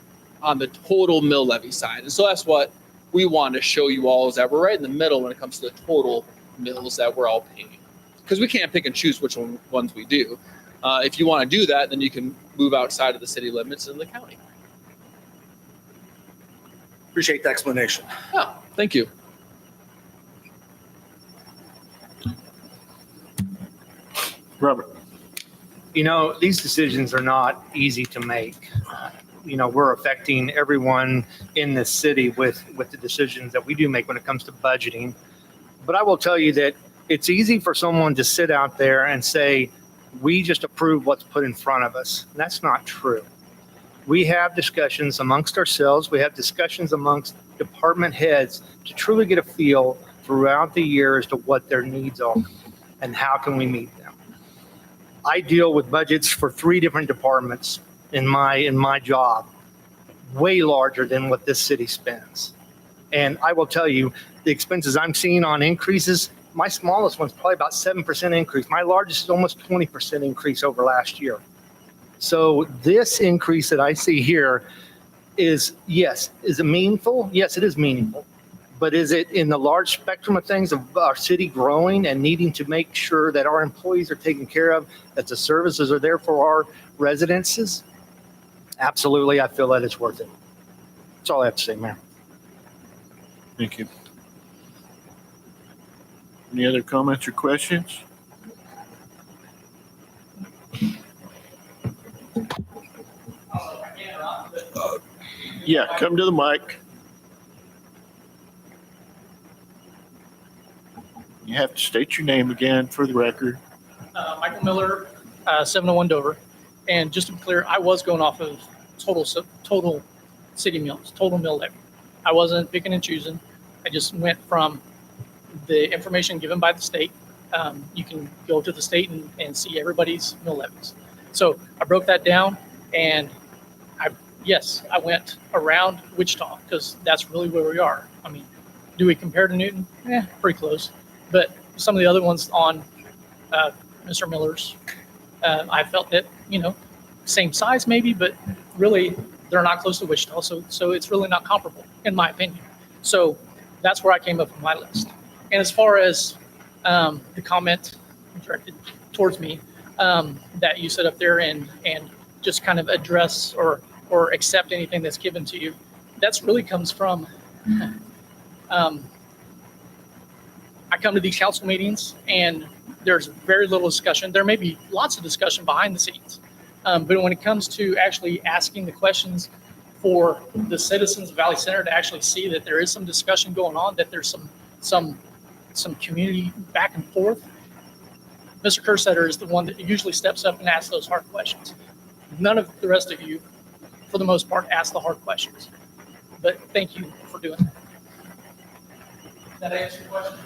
on the total mill levy side. And so that's what we want to show you all, is that we're right in the middle when it comes to the total mills that we're all paying. Because we can't pick and choose which ones we do. If you want to do that, then you can move outside of the city limits in the county.
Appreciate the explanation.
Oh, thank you.
Robert?
These decisions are not easy to make. We're affecting everyone in this city with the decisions that we do make when it comes to budgeting. But I will tell you that it's easy for someone to sit out there and say, we just approve what's put in front of us. And that's not true. We have discussions amongst ourselves. We have discussions amongst department heads to truly get a feel throughout the year as to what their needs are and how can we meet them. I deal with budgets for 3 different departments in my job, way larger than what this city spends. And I will tell you, the expenses I'm seeing on increases, my smallest one's probably about 7% increase. My largest is almost 20% increase over last year. So this increase that I see here is, yes, is it meaningful? Yes, it is meaningful. But is it in the large spectrum of things of our city growing and needing to make sure that our employees are taken care of, that the services are there for our residences? Absolutely, I feel that it's worth it. That's all I have to say, Mayor.
Thank you. Any other comments or questions? Yeah, come to the mic. You have to state your name again for the record.
Michael Miller, 701 Dover. And just to be clear, I was going off of total city mills, total mill levy. I wasn't picking and choosing. I just went from the information given by the state. You can go to the state and see everybody's mill levies. So I broke that down, and I went around Wichita because that's really where we are. I mean, do we compare to Newton? Pretty close. But some of the other ones on Mr. Miller's, I felt that, same size maybe, but really they're not close to Wichita. So it's really not comparable, in my opinion. So that's where I came up with my list. And as far as the comment directed towards me that you set up there and just kind of address or accept anything that's given to you, that's really comes from, I come to these council meetings and there's very little discussion. There may be lots of discussion behind the scenes. But when it comes to actually asking the questions for the citizens of Valley Center to actually see that there is some discussion going on, that there's some community back and forth, Mr. Kerstetter is the one that usually steps up and asks those hard questions. None of the rest of you, for the most part, ask the hard questions. But thank you for doing that. Did that answer your question?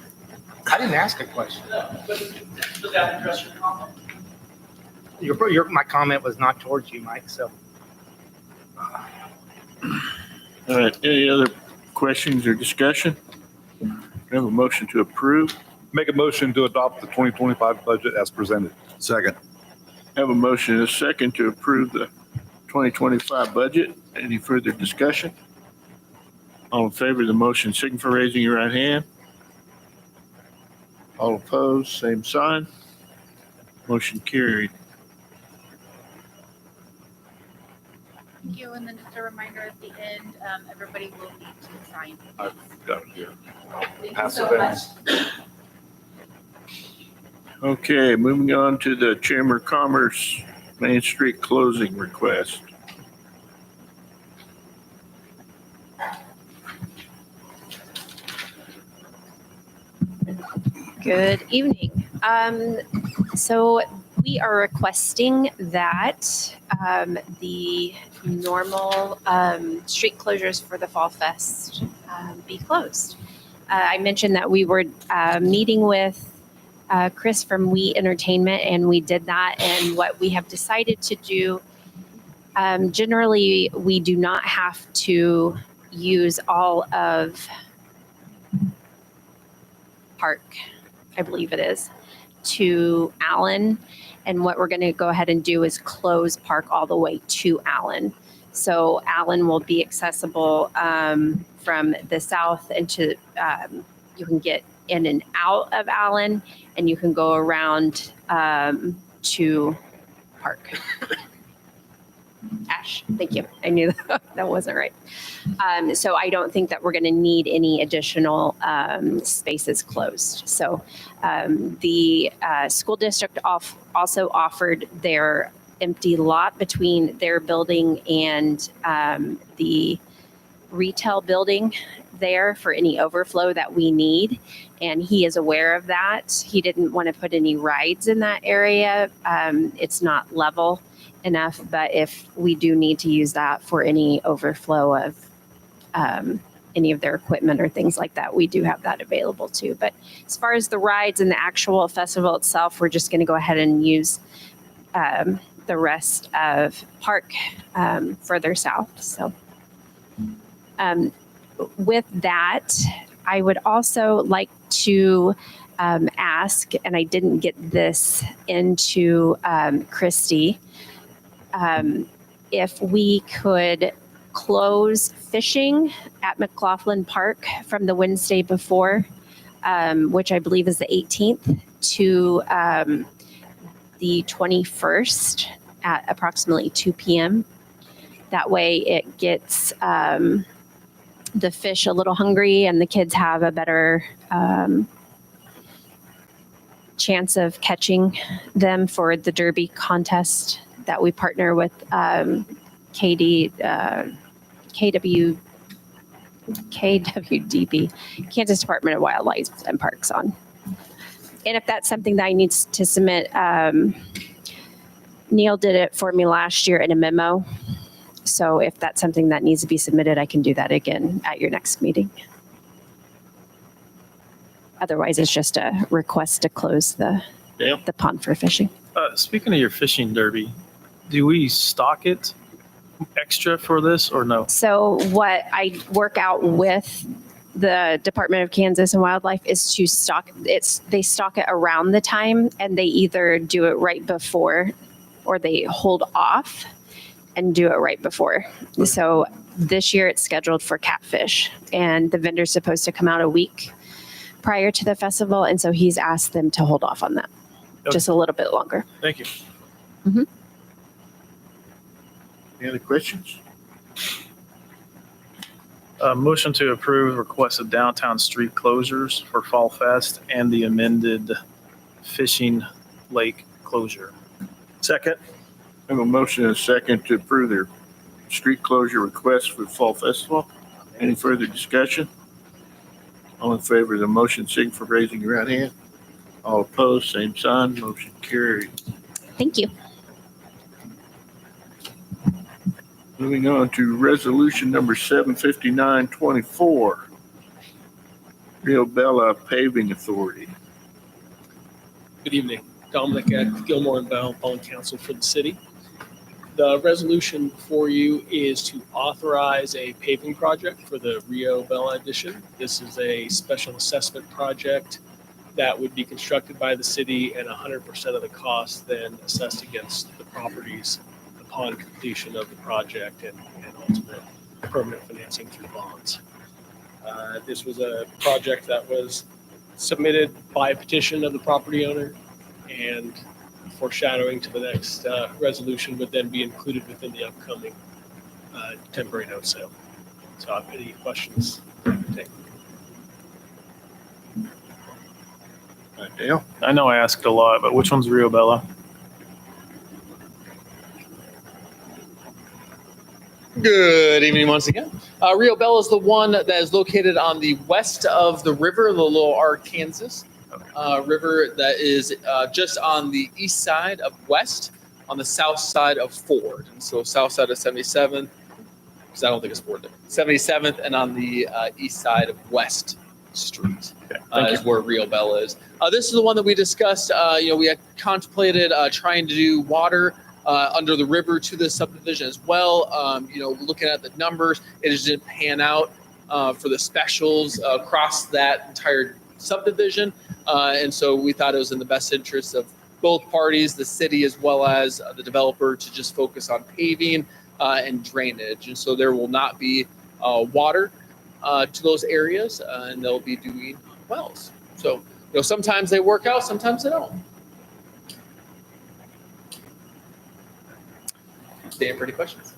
I didn't ask a question.
No, but does that address your comment?
My comment was not towards you, Mike, so.
All right, any other questions or discussion? We have a motion to approve.
Make a motion to adopt the 2025 budget as presented.
Second.
Have a motion and a second to approve the 2025 budget. Any further discussion? All in favor of the motion, signify for raising your right hand. All opposed, same sign. Motion carried.
Thank you. And then just a reminder at the end, everybody will need to sign.
I've got it here.
Thank you
Pass
so
it
much.
in.
Okay, moving on to the Chamber of Commerce Main Street closing request.
Good evening. So we are requesting that the normal street closures for the Fall Fest be closed. I mentioned that we were meeting with Chris from We Entertainment, and we did that. And what we have decided to do, generally, we do not have to use all of Park, I believe it is, to Allen. And what we're going to go ahead and do is close Park all the way to Allen. So Allen will be accessible from the south into, you can get in and out of Allen, and you can go around to Park. Ash, thank you. I knew that wasn't right. So I don't think that we're going to need any additional spaces closed. So the school district also offered their empty lot between their building and the retail building there for any overflow that we need. And he is aware of that. He didn't want to put any rides in that area. It's not level enough, but if we do need to use that for any overflow of any of their equipment or things like that, we do have that available too. But as far as the rides and the actual festival itself, we're just going to go ahead and use the rest of Park further south. So with that, I would also like to ask, and I didn't get this into Christie, if we could close fishing at McLaughlin Park from the Wednesday before, which I believe is the 18th, to the 21st at approximately 2 p.m. That way it gets the fish a little hungry and the kids have a better chance of catching them for the Derby contest that we partner with KWDP, Kansas Department of Wildlife and Parks on. And if that's something that I need to submit, Neil did it for me last year in a memo. So if that's something that needs to be submitted, I can do that again at your next meeting. Otherwise, it's just a request to close the pond for fishing.
Speaking of your fishing derby, do we stock it extra for this or no?
So what I work out with the Department of Kansas and Wildlife is to stock they stock it around the time, and they either do it right before or they hold off and do it right before. Okay. So this year it's scheduled for catfish, and the vendor's supposed to come out a week prior to the festival, and so he's asked them to hold off on that just a little bit longer.
Thank you.
Mm-hmm.
Any other questions?
Motion to approve request of downtown street closures for Fall Fest and the amended fishing lake closure.
Second.
I have a motion and a second to approve their street closure request for the Fall Festival. Any further discussion? All in favor of the motion, signify by raising your right hand. All opposed, same sign. Motion carried.
Thank you.
Moving on to resolution number 75924, Rio Bella Paving Authority.
Good evening. Dominic at Gilmore and Bell, Bond Counsel for the city. The resolution before you is to authorize a paving project for the Rio Bella addition. This is a special assessment project that would be constructed by the city, and 100% of the cost then assessed against the properties upon completion of the project and ultimate permanent financing through bonds. This was a project that was submitted by petition of the property owner, and foreshadowing to the next resolution would then be included within the upcoming temporary note sale. So any questions?
Dale?
I know I asked a lot, but which one's Rio Bella?
Good evening once again. Rio Bella is the one that is located on the west of the river, the Little Arkansas River, that is just on the east side of West, on the south side of Ford. And so south side of 77th, because I don't think it's Ford there, 77th, and on the east side of West Street is where Rio Bella is. This is the one that we discussed. We had contemplated trying to do water under the river to the subdivision as well. Looking at the numbers, it just didn't pan out for the specials across that entire subdivision. And so we thought it was in the best interest of both parties, the city as well as the developer, to just focus on paving and drainage. And so there will not be water to those areas, and they'll be doing wells. So, sometimes they work out, sometimes they don't. Dan, for any questions?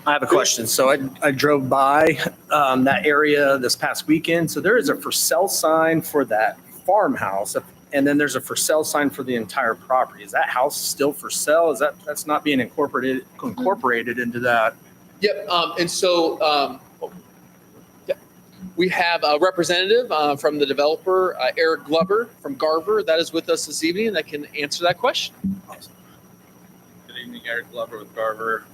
I have a question. So I drove by that area this past weekend. So there is a for sale sign for that farmhouse, and then there's a for sale sign for the entire property. Is that house still for sale? That's not being incorporated into that?
Yep, and so yeah, we have a representative from the developer, Eric Glover from Garver, that is with us this evening that can answer that question.
Good evening, Eric Glover with Garver,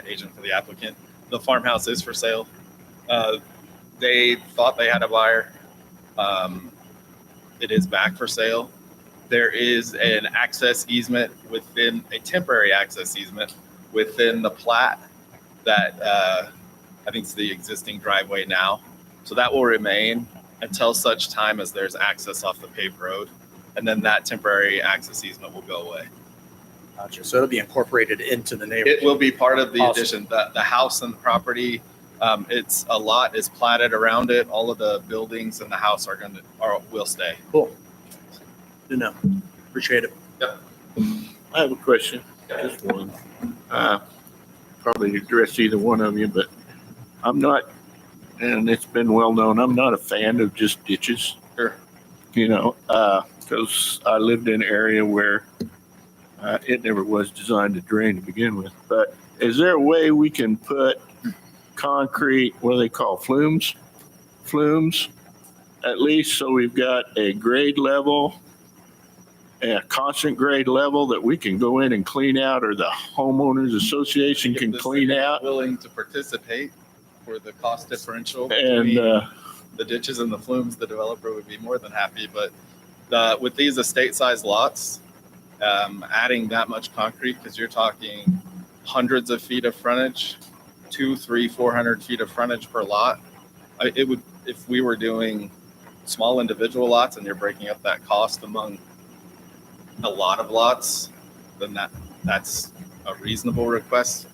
agent for the applicant. The farmhouse is for sale. They thought they had a buyer. It is back for sale. There is an access easement within, a temporary access easement within the plat that I think is the existing driveway now. So that will remain until such time as there's access off the paved road. And then that temporary access easement will go away.
Gotcha. So it'll be incorporated into the neighborhood.
It will be part of the
Awesome.
addition. The house and the property, it's a lot is platted around it. All of the buildings and the house will stay.
Cool. Good to know. Appreciate it.
I have a question, just one. Probably address either one of you, but I'm not, and it's been well known, I'm not a fan of just ditches.
Sure.
You know, because I lived in an area where it never was designed to drain to begin with. But is there a way we can put concrete, what do they call flumes? Flumes, at least so we've got a grade level, a constant grade level that we can go in and clean out, or the homeowners association can
If the
clean
city is
out.
willing to participate for the cost differential
And
between the ditches and the flumes, the developer would be more than happy. But with these estate-sized lots, adding that much concrete, because you're talking hundreds of feet of frontage, 200, 300, 400 feet of frontage per lot. It would, if we were doing small individual lots and you're breaking up that cost among a lot of lots, then that's a reasonable request.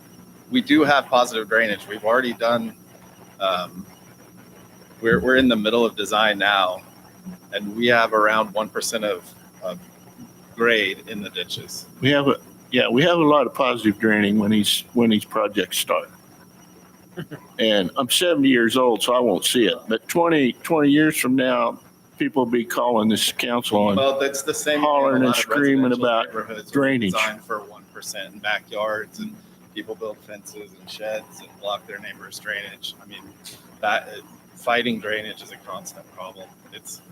We do have positive drainage. We've already done, we're in the middle of design now, and we have around 1% of grade in the ditches.
we have a lot of positive draining when these projects start. And I'm 70 years old, so I won't see it. But 20 years from now, people will be calling this council on
Well, that's the same.
hollering
in a
and
lot of
screaming
residential
about
neighborhoods are
drainage.
Designed for 1% in backyards, and people build fences and sheds and block their neighbor's drainage. I mean, that fighting drainage is a constant problem.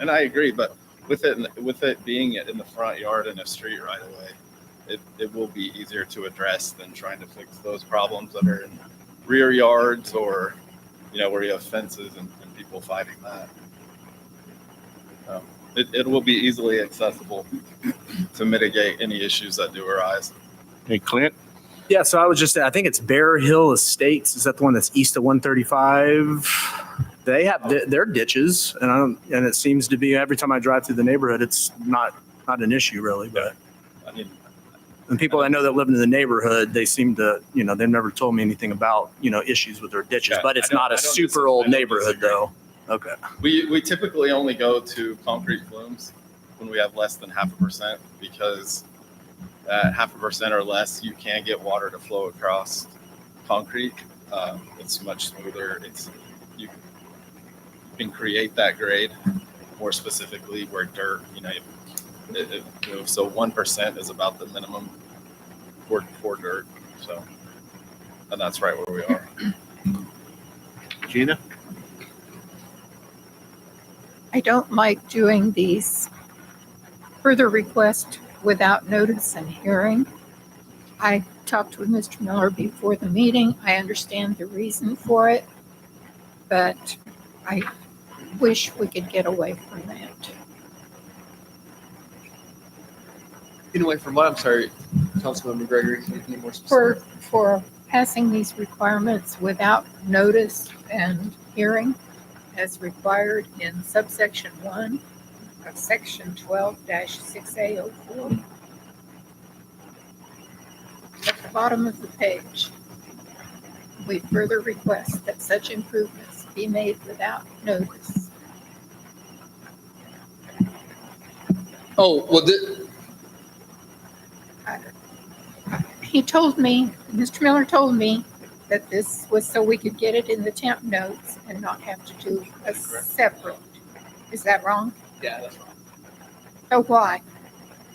And I agree, but with it being in the front yard in a street right away, it will be easier to address than trying to fix those problems that are in rear yards, or where you have fences and people fighting that. It will be easily accessible to mitigate any issues that do arise.
Hey, Clint?
Yeah, so I think it's Bear Hill Estates. Is that the one that's east of 135? They have their ditches, and it seems to be every time I drive through the neighborhood, it's not an issue really. But
I mean,
and people I know that live in the neighborhood, they seem to, they've never told me anything about, issues with their ditches.
Yeah,
but it's
I don't-
not
I
a
don't
super old
I don't
neighborhood
disagree.
though. Okay.
We typically only go to concrete flumes when we have less than 0.5%, because at 0.5% or less, you can get water to flow across concrete. It's much smoother. You can create that grade more specifically where dirt, so 1% is about the minimum for dirt. So, and that's right where we are.
Gina?
I don't like doing these further requests without notice and hearing. I talked with Mr. Miller before the meeting. I understand the reason for it, but I wish we could get away from that.
Anyway, from what I'm sorry, Councilmember Gregory, can you be more specific?
For passing these requirements without notice and hearing as required in subsection 1 of section 12-6A04. At the bottom of the page, we further request that such improvements be made without notice.
Oh, well,
He told me, Mr. Miller told me that this was so we could get it in the temp notes and not have to do a separate. Is that wrong?
yeah, that's right.
So why?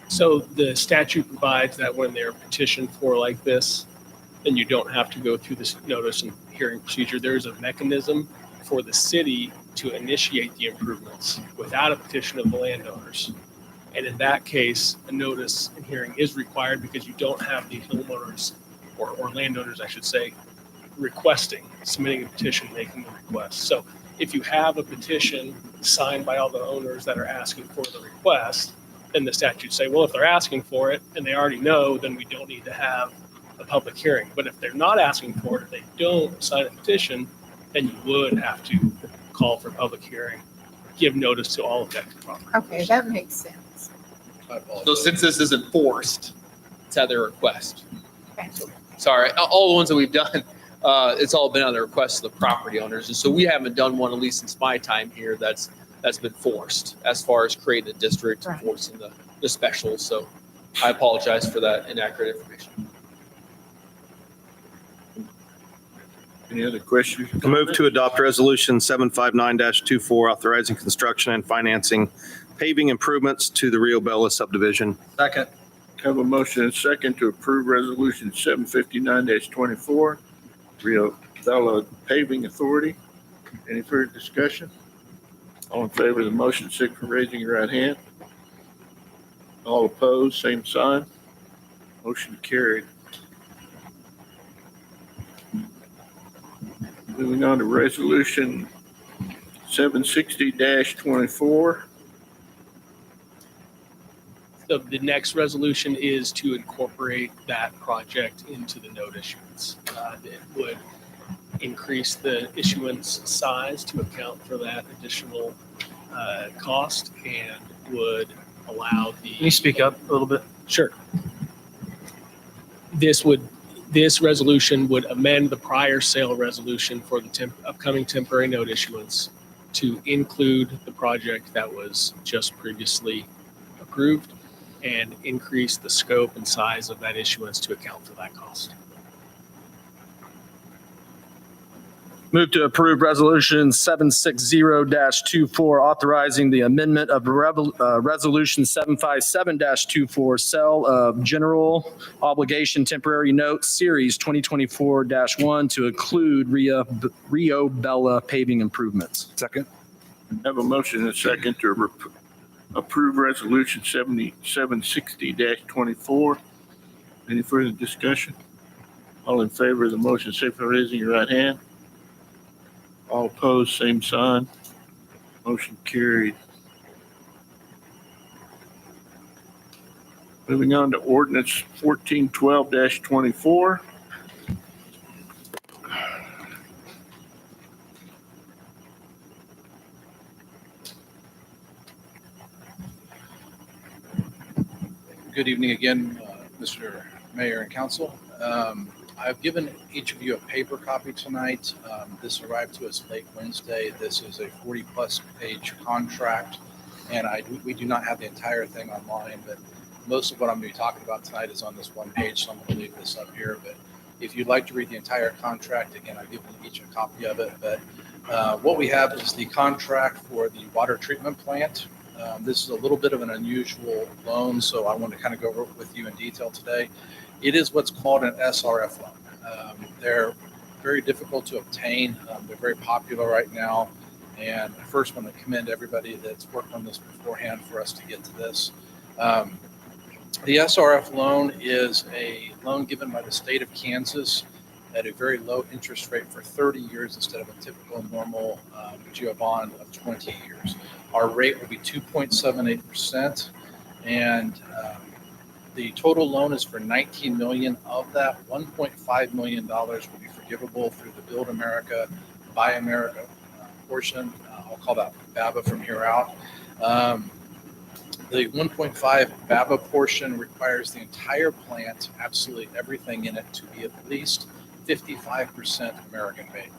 So the statute provides that when they're petitioned for like this, then you don't have to go through this notice and hearing procedure. There is a mechanism for the city to initiate the improvements without a petition of the landowners. And in that case, a notice and hearing is required because you don't have the homeowners or landowners, I should say, submitting a petition, making the request. So if you have a petition signed by all the owners that are asking for the request, then the statutes say, well, if they're asking for it and they already know, then we don't need to have a public hearing. But if they're not asking for it, if they don't sign a petition, then you would have to call for a public hearing, give notice to all affected property.
Okay, that makes sense.
So since this isn't forced, it's at their request.
Okay.
Sorry, all the ones that we've done, it's all been on the request of the property owners. And so we haven't done one, at least since my time here, that's been forced as far as creating a district and forcing the specials. So I apologize for that inaccurate information.
Any other questions?
I move to adopt resolution 759-24 authorizing construction and financing paving improvements to the Rio Bella subdivision.
Second.
Have a motion and second to approve resolution 759-24, Rio Bella Paving Authority. Any further discussion? All in favor of the motion, signify by raising your right hand. All opposed, same sign. Motion carried. Moving on to resolution 760-24.
The next resolution is to incorporate that project into the note issuance. It would increase the issuance size to account for that additional cost and would allow the.
Can you speak up a little bit?
Sure. This resolution would amend the prior sale resolution for the upcoming temporary note issuance to include the project that was just previously approved and increase the scope and size of that issuance to account for that cost.
Move to approve resolution 760-24, authorizing the amendment of resolution 757-24, sale of general obligation temporary note series 2024-1 to include Rio Bella paving improvements.
Second.
Have a motion and a second to approve resolution 760-24. Any further discussion? All in favor of the motion, signify by raising your right hand. All opposed, same sign. Motion carried. Moving on to ordinance 1412-24.
Good evening again, Mr. Mayor and Council. I've given each of you a paper copy tonight. This arrived to us late Wednesday. This is a 40-plus page contract, and we do not have the entire thing online, but most of what I'm going to be talking about tonight is on this one page, so I'm going to leave this up here. But if you'd like to read the entire contract, again, I've given each a copy of it. But what we have is the contract for the water treatment plant. This is a little bit of an unusual loan, so I want to kind of go over it with you in detail today. It is what's called an SRF loan. They're very difficult to obtain. They're very popular right now. And I first want to commend everybody that's worked on this beforehand for us to get to this. The SRF loan is a loan given by the state of Kansas at a very low interest rate for 30 years instead of a typical normal GO bond of 20 years. Our rate will be 2.78%, and the total loan is for $19 million. Of that, $1.5 million will be forgivable through the Build America, Buy America portion. I'll call that BABA from here out. The 1.5 BABA portion requires the entire plant, absolutely everything in it, to be at least 55% American made.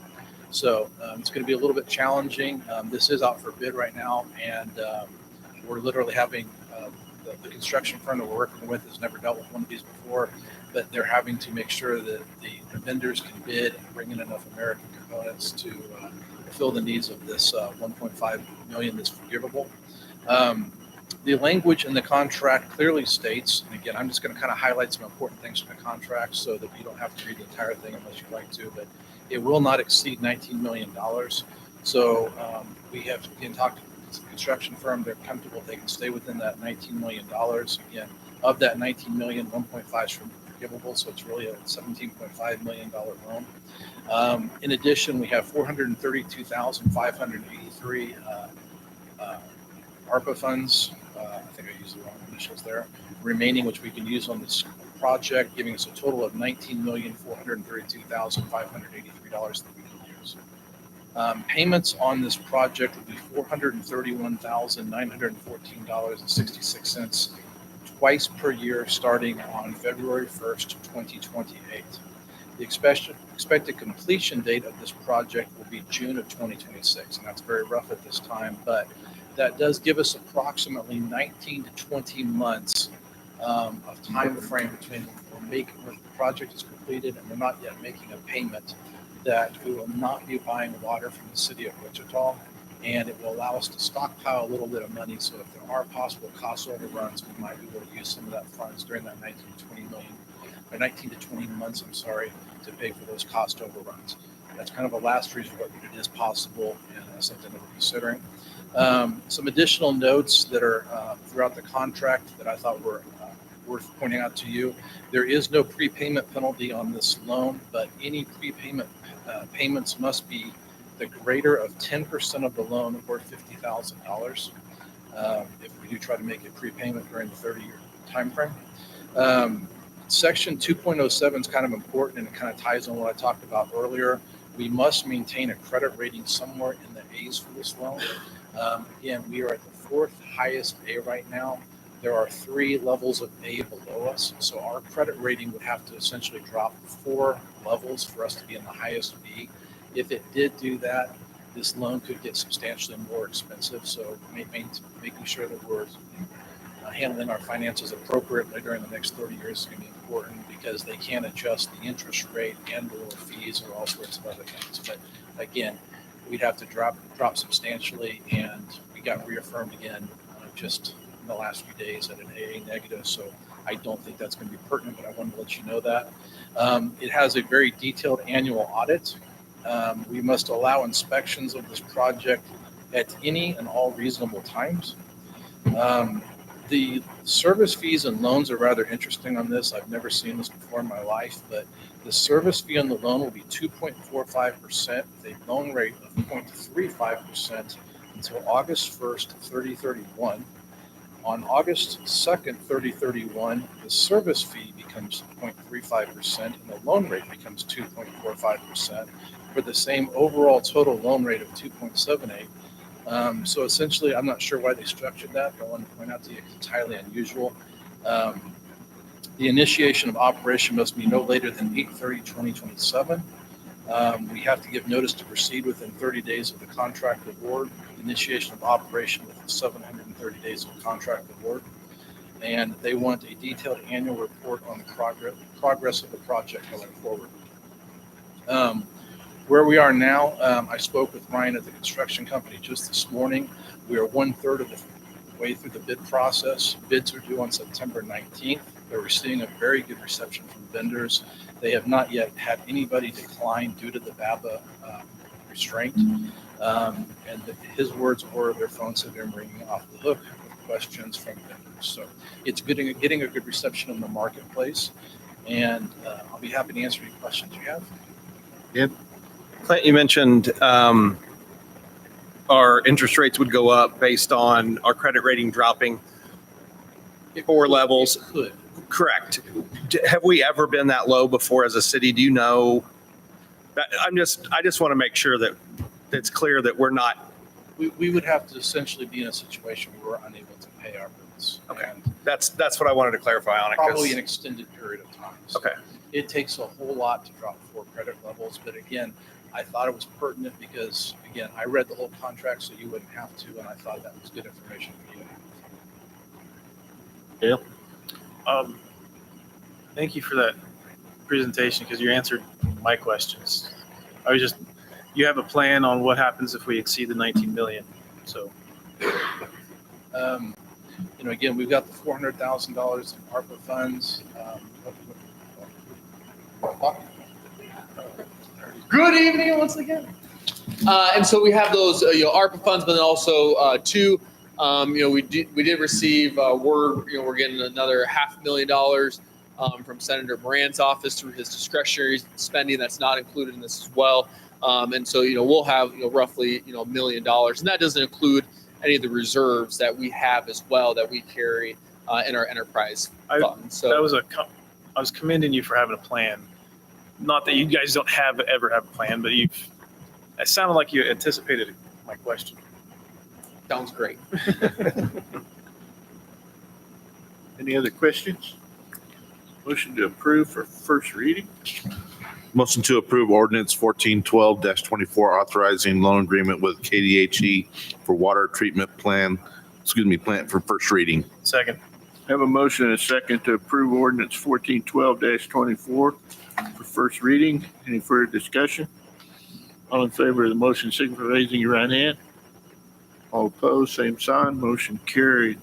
So it's going to be a little bit challenging. This is out for bid right now, and we're literally having the construction firm that we're working with has never dealt with one of these before, but they're having to make sure that the vendors can bid and bring in enough American components to fulfill the needs of this 1.5 million that's forgivable. The language in the contract clearly states, and again, I'm just going to kind of highlight some important things from the contract so that you don't have to read the entire thing unless you'd like to, but it will not exceed $19 million. So we have, again, talked to the construction firm. They're comfortable they can stay within that $19 million. Again, of that 19 million, 1.5 is forgivable, so it's really a $17.5 million loan. In addition, we have 432,583 ARPA funds. I think I used the wrong initials there. Remaining, which we can use on this project, giving us a total of $19,432,583 that we can use. Payments on this project will be $431,914.66 twice per year, starting on February 1st, 2028. The expected completion date of this project will be June of 2026, and that's very rough at this time, but that does give us approximately 19 to 20 months of time frame between when the project is completed and we're not yet making a payment, that we will not be buying water from the city of Wichita, and it will allow us to stockpile a little bit of money. So if there are possible cost overruns, we might be able to use some of that funds during that 19 to 20 months, to pay for those cost overruns. That's kind of a last resort, but it is possible and something that we're considering. Some additional notes that are throughout the contract that I thought were worth pointing out to you. There is no prepayment penalty on this loan, but any prepayment payments must be the greater of 10% of the loan or $50,000 if we do try to make a prepayment during the 30-year time frame. Section 2.07 is kind of important, and it kind of ties on what I talked about earlier. We must maintain a credit rating somewhere in the A's for this loan. Again, we are at the 4th highest A right now. There are 3 levels of A below us, so our credit rating would have to essentially drop 4 levels for us to be in the highest B. If it did do that, this loan could get substantially more expensive. So making sure that we're handling our finances appropriately during the next 30 years is going to be important, because they can adjust the interest rate and or fees or all sorts of other things. But again, we'd have to drop substantially, and we got reaffirmed again just in the last few days at an AA negative. So I don't think that's going to be pertinent, but I wanted to let you know that. It has a very detailed annual audit. We must allow inspections of this project at any and all reasonable times. The service fees and loans are rather interesting on this. I've never seen this before in my life, but the service fee on the loan will be 2.45% with a loan rate of 0.35% until August 1st, 2031. On August 2nd, 2031, the service fee becomes 0.35% and the loan rate becomes 2.45% for the same overall total loan rate of 2.78. So essentially, I'm not sure why they structured that, but I want to point out to you it's highly unusual. The initiation of operation must be no later than 8/30/2027. We have to give notice to proceed within 30 days of the contract award. Initiation of operation within 730 days of contract award. And they want a detailed annual report on the progress of the project going forward. Where we are now, I spoke with Ryan at the construction company just this morning. We are 1/3 of the way through the bid process. Bids are due on September 19th. They're receiving a very good reception from vendors. They have not yet had anybody decline due to the BABA restraint. And his words were their phones have been ringing off the hook with questions from vendors. So it's getting a good reception in the marketplace. And I'll be happy to answer any questions you have.
Yep. Clint, you mentioned our interest rates would go up based on our credit rating dropping 4 levels.
It could.
Correct. Have we ever been that low before as a city? Do you know? I just want to make sure that it's clear that we're not.
We would have to essentially be in a situation where we're unable to pay our bills.
Okay.
And
That's what I wanted to clarify on it.
probably an extended period of time. So
Okay.
It takes a whole lot to drop 4 credit levels. But again, I thought it was pertinent because, again, I read the whole contract so you wouldn't have to, and I thought that was good information for you.
Dale?
Thank you for that presentation, because you answered my questions. You have a plan on what happens if we exceed the 19 million. So
Again, we've got the $400,000 in ARPA funds.
Good evening once again. And so we have those, ARPA funds, but then also we did receive word, we're getting another $500,000 from Senator Moran's office through his discretionary spending. That's not included in this as well. And so, we'll have, roughly, $1 million, and that doesn't include any of the reserves that we have as well that we carry in our enterprise fund. So
I was commending you for having a plan. Not that you guys don't ever have a plan, but it sounded like you anticipated my question.
Sounds great.
Any other questions? Motion to approve for first reading.
Motion to approve ordinance 1412-24, authorizing loan agreement with KDHE for water treatment plant for first reading.
Second.
Have a motion and a second to approve ordinance 1412-24 for first reading. Any further discussion? All in favor of the motion, signify by raising your right hand. All opposed, same sign. Motion carried.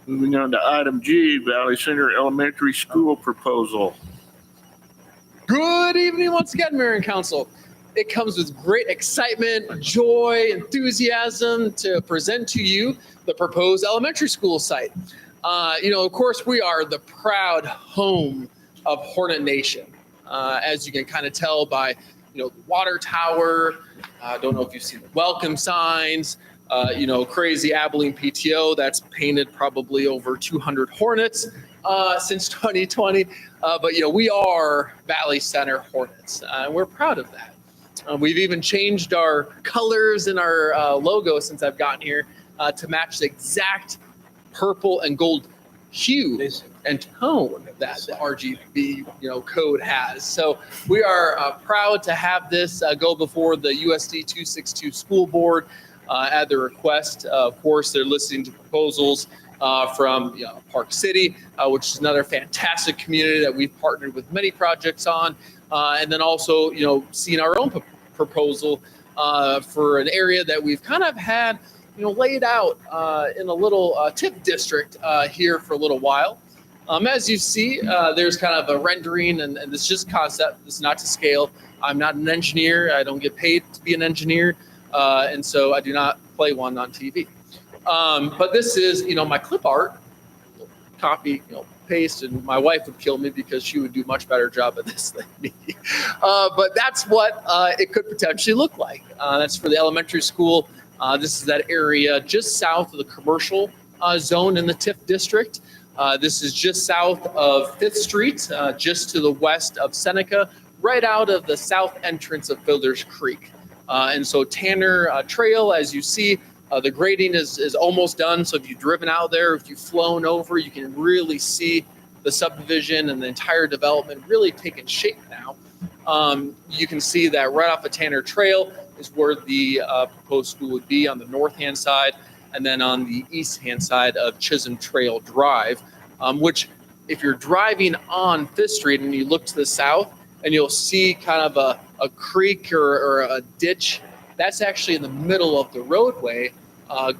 Moving on to item G, Valley Center Elementary School proposal.
Good evening once again, Mayor and Council. It comes with great excitement, joy, enthusiasm to present to you the proposed elementary school site. Of course, we are the proud home of Hornet Nation. As you can kind of tell by, the water tower. I don't know if you've seen the welcome signs. Crazy Abilene PTO that's painted probably over 200 Hornets since 2020. But we are Valley Center Hornets, and we're proud of that. We've even changed our colors and our logo since I've gotten here to match the exact purple and gold hue and tone that the RGB code has. So we are proud to have this go before the USD 262 school board at the request. Of course, they're listening to proposals from Park City, which is another fantastic community that we've partnered with many projects on, and then also seeing our own proposal for an area that we've kind of had laid out in a little TIF district here for a little while. As you see, there's kind of a rendering, and this is just concept. This is not to scale. I'm not an engineer. I don't get paid to be an engineer, and so I do not play one on TV. But this is, my clip art, copy, paste, and my wife would kill me because she would do a much better job at this than me. But that's what it could potentially look like. That's for the elementary school. This is that area just south of the commercial zone in the TIF district. This is just south of 5th Street, just to the west of Seneca, right out of the south entrance of Builders Creek. And so Tanner Trail, as you see, the grading is almost done. So if you've driven out there, if you've flown over, you can really see the subdivision and the entire development really taking shape now. You can see that right off of Tanner Trail is where the proposed school would be on the north-hand side, and then on the east-hand side of Chisholm Trail Drive, which if you're driving on 5th Street and you look to the south, and you'll see kind of a creek or a ditch, that's actually in the middle of the roadway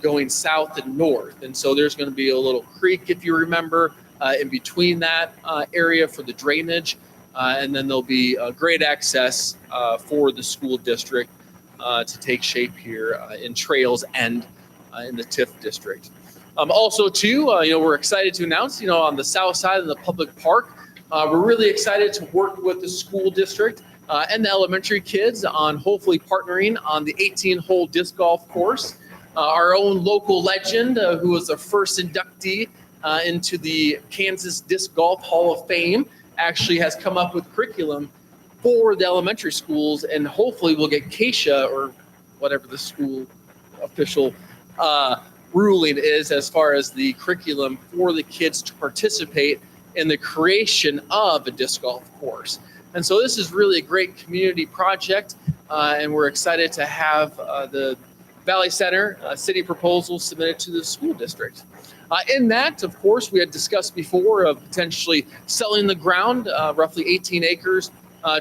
going south and north. And so there's going to be a little creek, if you remember, in between that area for the drainage. And then there'll be great access for the school district to take shape here in Trails End in the TIF district. Also, too, we're excited to announce, on the south side of the public park, we're really excited to work with the school district and the elementary kids on hopefully partnering on the 18-hole disc golf course. Our own local legend, who was the first inductee into the Kansas Disc Golf Hall of Fame, actually has come up with curriculum for the elementary schools, and hopefully we'll get Keisha, or whatever the school official ruling is, as far as the curriculum for the kids to participate in the creation of a disc golf course. And so this is really a great community project, and we're excited to have the Valley Center city proposal submitted to the school district. In that, of course, we had discussed before of potentially selling the ground, roughly 18 acres,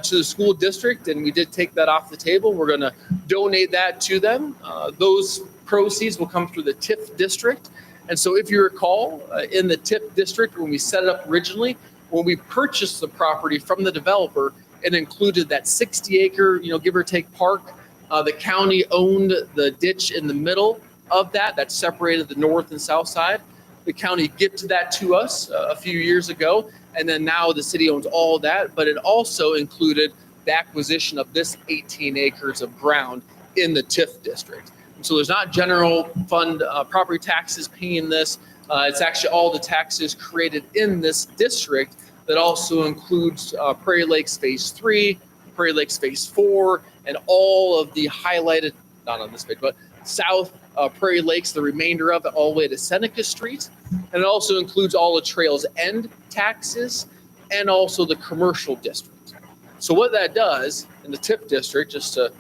to the school district, and we did take that off the table. We're going to donate that to them. Those proceeds will come through the TIF district, And so if you recall, in the TIP district, when we set it up originally, when we purchased the property from the developer, it included that 60-acre, give or take park. The county owned the ditch in the middle of that separated the north and south side. The county gifted that to us a few years ago, and then now the city owns all of that, but it also included the acquisition of this 18 acres of ground in the TIF district. So there's not general fund property taxes paying this. It's actually all the taxes created in this district that also includes Prairie Lakes Phase 3, Prairie Lakes Phase 4, and all of the highlighted, not on this page, but South Prairie Lakes, the remainder of it, all the way to Seneca Street. And it also includes all the Trails End taxes and also the commercial district. So what that does in the TIF district, just to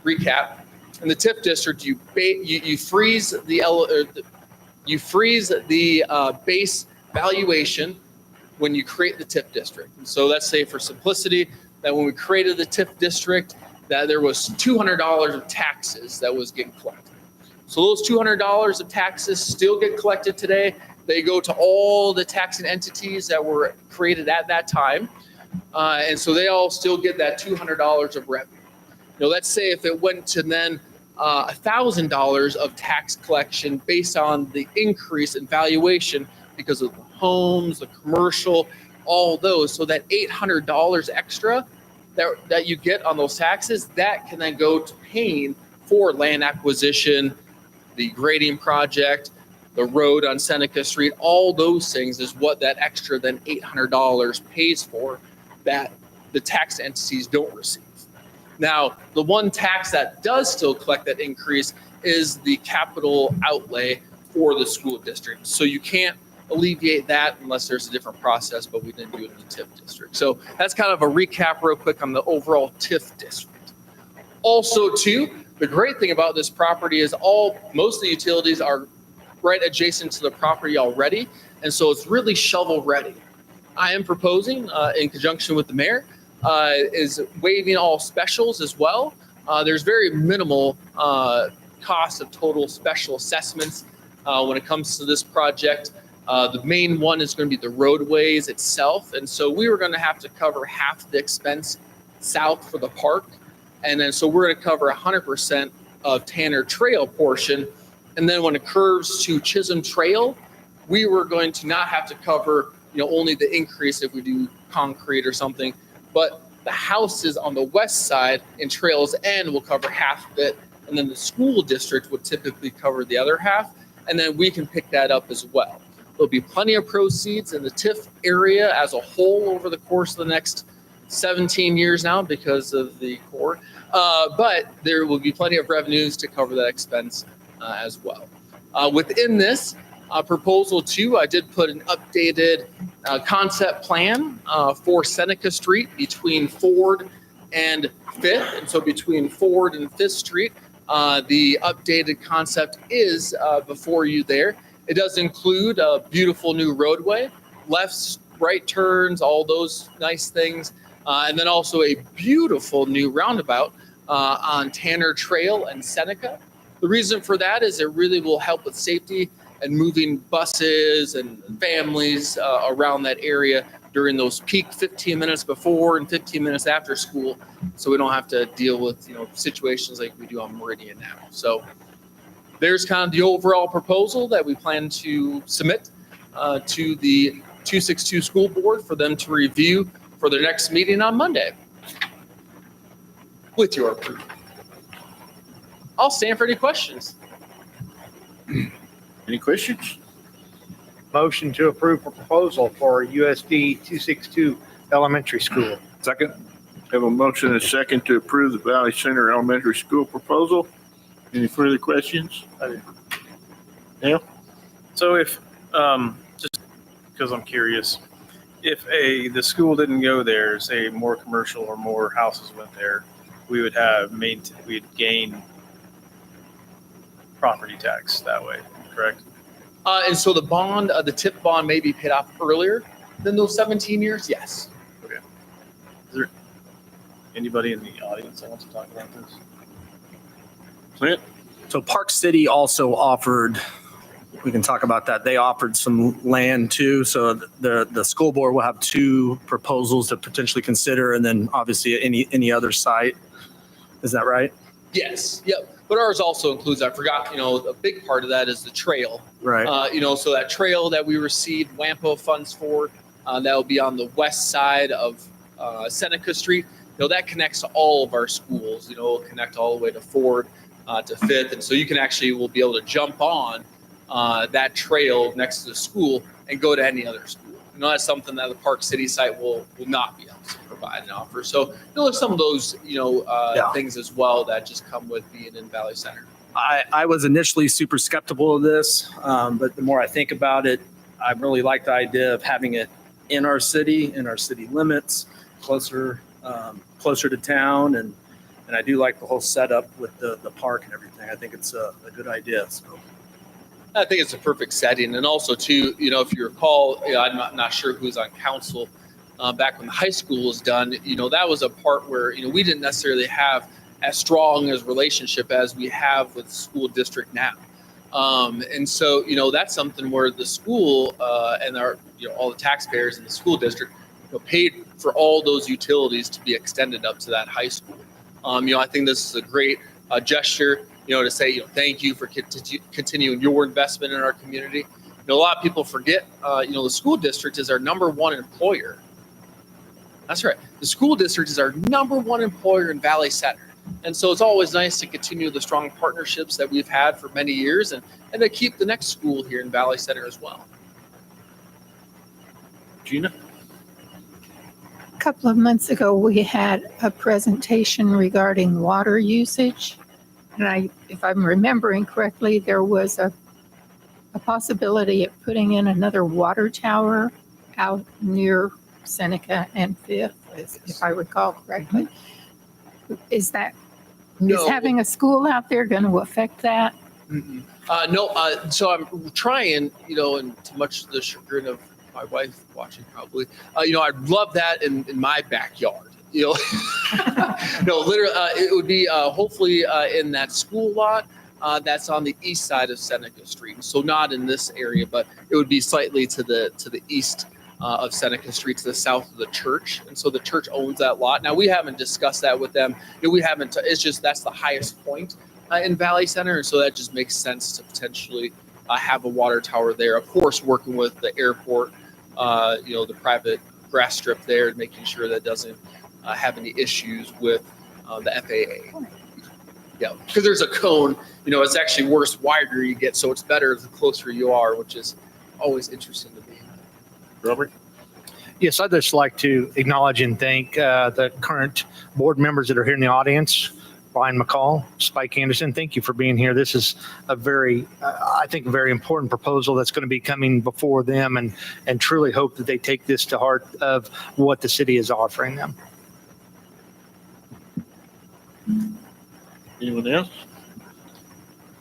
recap, in the TIF district, you freeze the base valuation when you create the TIF district. And so let's say for simplicity that when we created the TIF district, that there was $200 of taxes that was getting collected. So those $200 of taxes still get collected today. They go to all the taxing entities that were created at that time. And so they all still get that $200 of revenue. Let's say if it went to then $1,000 of tax collection based on the increase in valuation because of the homes, the commercial, all those. So that $800 extra that you get on those taxes, that can then go to paying for land acquisition, the grading project, the road on Seneca Street, all those things is what that extra then $800 pays for that the tax entities don't receive. Now, the one tax that does still collect that increase is the capital outlay for the school district. So you can't alleviate that unless there's a different process, but we didn't do it in the TIF district. So that's kind of a recap real quick on the overall TIF district. Also, too, the great thing about this property is most of the utilities are right adjacent to the property already, and so it's really shovel ready. I am proposing, in conjunction with the mayor, is waiving all specials as well. There's very minimal cost of total special assessments when it comes to this project. The main one is going to be the roadways itself, and so we were going to have to cover half the expense south for the park, and then so we're going to cover 100% of Tanner Trail portion, and then when it curves to Chisholm Trail, we were going to not have to cover only the increase if we do concrete or something, but the houses on the west side in Trails End will cover half of it, and then the school district would typically cover the other half, and then we can pick that up as well. There'll be plenty of proceeds in the TIF area as a whole over the course of the next 17 years now because of the core, but there will be plenty of revenues to cover that expense as well. Within this proposal too, I did put an updated concept plan for Seneca Street between Ford and 5th. And so between Ford and 5th Street, the updated concept is before you there. It does include a beautiful new roadway, lefts, right turns, all those nice things. And then also a beautiful new roundabout on Tanner Trail and Seneca. The reason for that is it really will help with safety and moving buses and families around that area during those peak 15 minutes before and 15 minutes after school, so we don't have to deal with situations like we do on Meridian now. So there's kind of the overall proposal that we plan to submit to the 262 school board for them to review for their next meeting on Monday. With your approval. I'll stand for any questions.
Any questions?
Motion to approve proposal for USD 262 Elementary School.
Second.
Have a motion and a second to approve the Valley Center Elementary School proposal. Any further questions? Neil?
So if, just because I'm curious, if the school didn't go there, say more commercial or more houses went there, we would we'd gain property tax that way, correct?
And so the bond, the TIP bond may be paid off earlier than those 17 years, yes.
Okay. Is there anybody in the audience that wants to talk about this?
Clint?
So Park City also offered we can talk about that. They offered some land too, so the school board will have two proposals to potentially consider, and then obviously any other site. Is that right?
Yes, yep. But ours also includes, I forgot, a big part of that is the trail.
Right.
So that trail that we received WAMPO funds for, that will be on the west side of Seneca Street. That connects to all of our schools. It'll connect all the way to Ford, to Fifth, and so you will be able to jump on that trail next to the school and go to any other school. That's something that the Park City site will not be able to provide and offer. So there's some of those things as well that just come with being in Valley Center.
I was initially super skeptical of this, but the more I think about it, I really like the idea of having it in our city limits, closer to town, and I do like the whole setup with the park and everything. I think it's a good idea. So
I think it's a perfect setting, and also too, if you recall, I'm not sure who's on council. Back when the high school was done, that was a part where we didn't necessarily have as strong as relationship as we have with the school district now. And so, that's something where the school and our, all the taxpayers in the school district paid for all those utilities to be extended up to that high school. I think this is a great gesture, to say, thank you for continuing your investment in our community. A lot of people forget, the school district is our number one employer. That's right. The school district is our number one employer in Valley Center. And so it's always nice to continue the strong partnerships that we've had for many years and to keep the next school here in Valley Center as well.
Gina?
A couple of months ago, we had a presentation regarding water usage. And if I'm remembering correctly, there was a possibility of putting in another water tower out near Seneca and Fifth, if I recall correctly. Is having a school out there going to affect that?
No. So I'm trying, and to much the chagrin of my wife watching probably, I'd love that in my backyard. No, literally, it would be hopefully in that school lot that's on the east side of Seneca Street. So not in this area, but it would be slightly to the east of Seneca Street, to the south of the church. And so the church owns that lot. Now, we haven't discussed that with them. It's just that's the highest point in Valley Center. And so that just makes sense to potentially have a water tower there. Of course, working with the airport, the private grass strip there, and making sure that doesn't have any issues with the FAA. Yeah, because there's a cone, it's actually worse wider you get, so it's better the closer you are, which is always interesting to me.
Robert?
Yes, I'd just like to acknowledge and thank the current board members that are here in the audience. Brian McCall, Spike Anderson, thank you for being here. This is a very important proposal that's going to be coming before them, and truly hope that they take this to heart of what the city is offering them.
Anyone else?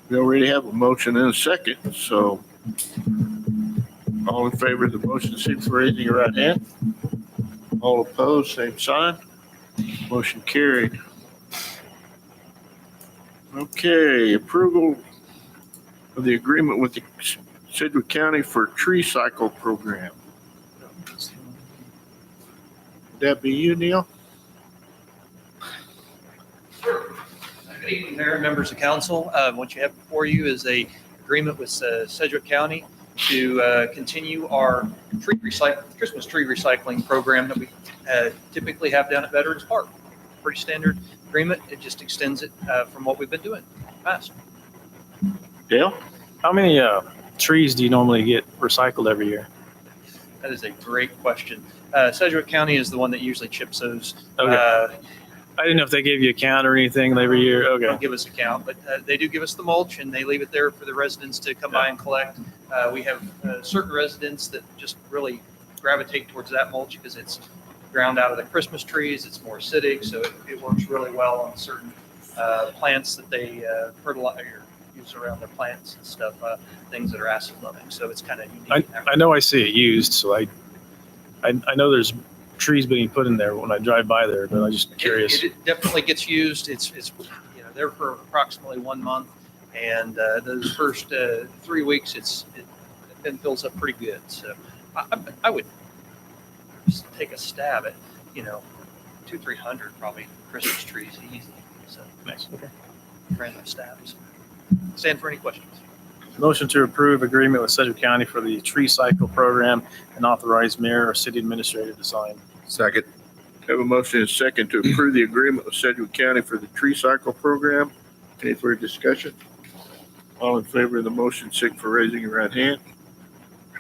We already have a motion and a second, so all in favor of the motion, signify by raising your right hand. All opposed, same sign. Motion carried. Okay, approval of the agreement with the Sedgwick County for tree cycle program. Would that be you, Neil?
Good evening, Mayor, members of council. What you have before you is a agreement with Sedgwick County to continue our Christmas tree recycling program that we typically have down at Veterans Park. Pretty standard agreement. It just extends it from what we've been doing in the past.
Dale?
How many trees do you normally get recycled every year?
That is a great question. Sedgwick County is the one that usually chips those.
Okay. I didn't know if they gave you a count or anything every year. Okay.
They don't give us a count, but they do give us the mulch, and they leave it there for the residents to come by and collect. We have certain residents that just really gravitate towards that mulch because it's ground out of the Christmas trees. It's more acidic, so it works really well on certain plants that they fertilize or use around their plants and stuff, things that are acid loving. So it's kind of unique.
I know I see it used, so I know there's trees being put in there when I drive by there, but I'm just curious.
It definitely gets used. It's there for approximately 1 month. And those first 3 weeks, it then fills up pretty good. So I would just take a stab at, 200-300 probably Christmas trees easy. So random stabs. Stand for any questions.
Motion to approve agreement with Sedgwick County for the tree cycle program and authorize mayor or city administrator to sign.
Second.
Have a motion and a second to approve the agreement with Sedgwick County for the tree cycle program. Any further discussion? All in favor of the motion, signify for raising your right hand.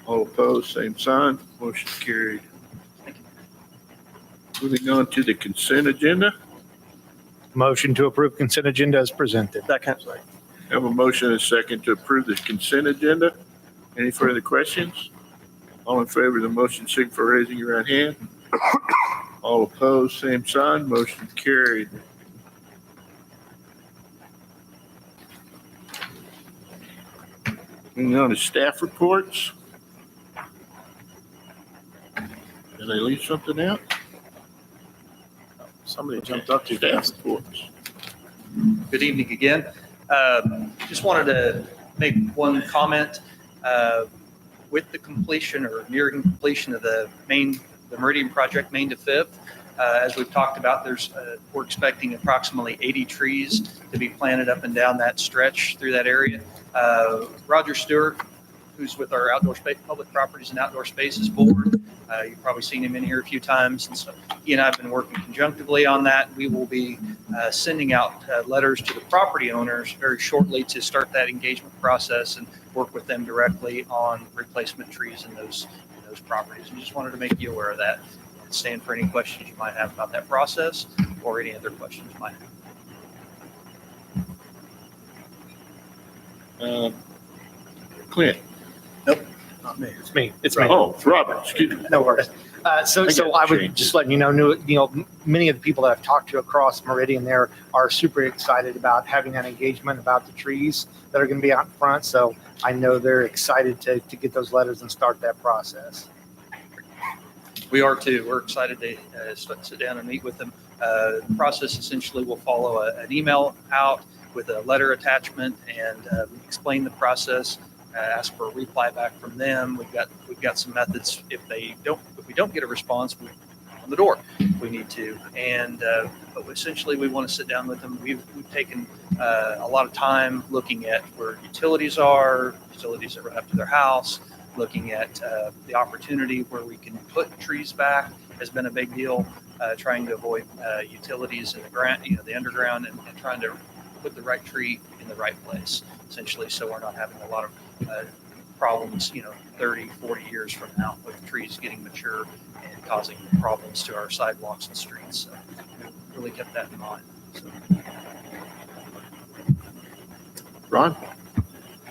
All opposed, same sign. Motion carried. Moving on to the consent agenda.
Motion to approve consent agenda as presented.
Second.
Have a motion and a second to approve the consent agenda. Any further questions? All in favor of the motion, signify for raising your right hand. All opposed, same sign. Motion carried. Moving on to staff reports. Did I leave something out?
Somebody jumped up to
Staff reports.
Good evening again. Just wanted to make one comment. With the completion or nearing completion of the Meridian project, Main to Fifth, as we've talked about, we're expecting approximately 80 trees to be planted up and down that stretch through that area. Roger Stewart, who's with our outdoor space, public properties and outdoor spaces board, you've probably seen him in here a few times. And so he and I have been working conjunctively on that. We will be sending out letters to the property owners very shortly to start that engagement process and work with them directly on replacement trees in those properties. And just wanted to make you aware of that. Stand for any questions you might have about that process or any other questions you might have.
Clint.
Nope, not me. It's me. It's me.
Oh, Robert, excuse me.
No worries. So I would
changed.
just let you know, many of the people that I've talked to across Meridian there are super excited about having that engagement about the trees that are going to be out in front. So I know they're excited to get those letters and start that process.
We are too. We're excited to sit down and meet with them. The process essentially will follow an email out with a letter attachment and explain the process. Ask for a reply back from them. We've got some methods. If we don't get a response, we on the door. We need to. And but essentially, we want to sit down with them. We've taken a lot of time looking at where utilities that run up to their house. Looking at the opportunity where we can put trees back has been a big deal. Trying to avoid utilities in the ground, the underground, and trying to put the right tree in the right place, essentially, so we're not having a lot of problems, 30, 40 years from now with trees getting mature and causing problems to our sidewalks and streets. So we really kept that in mind. So.
Ron?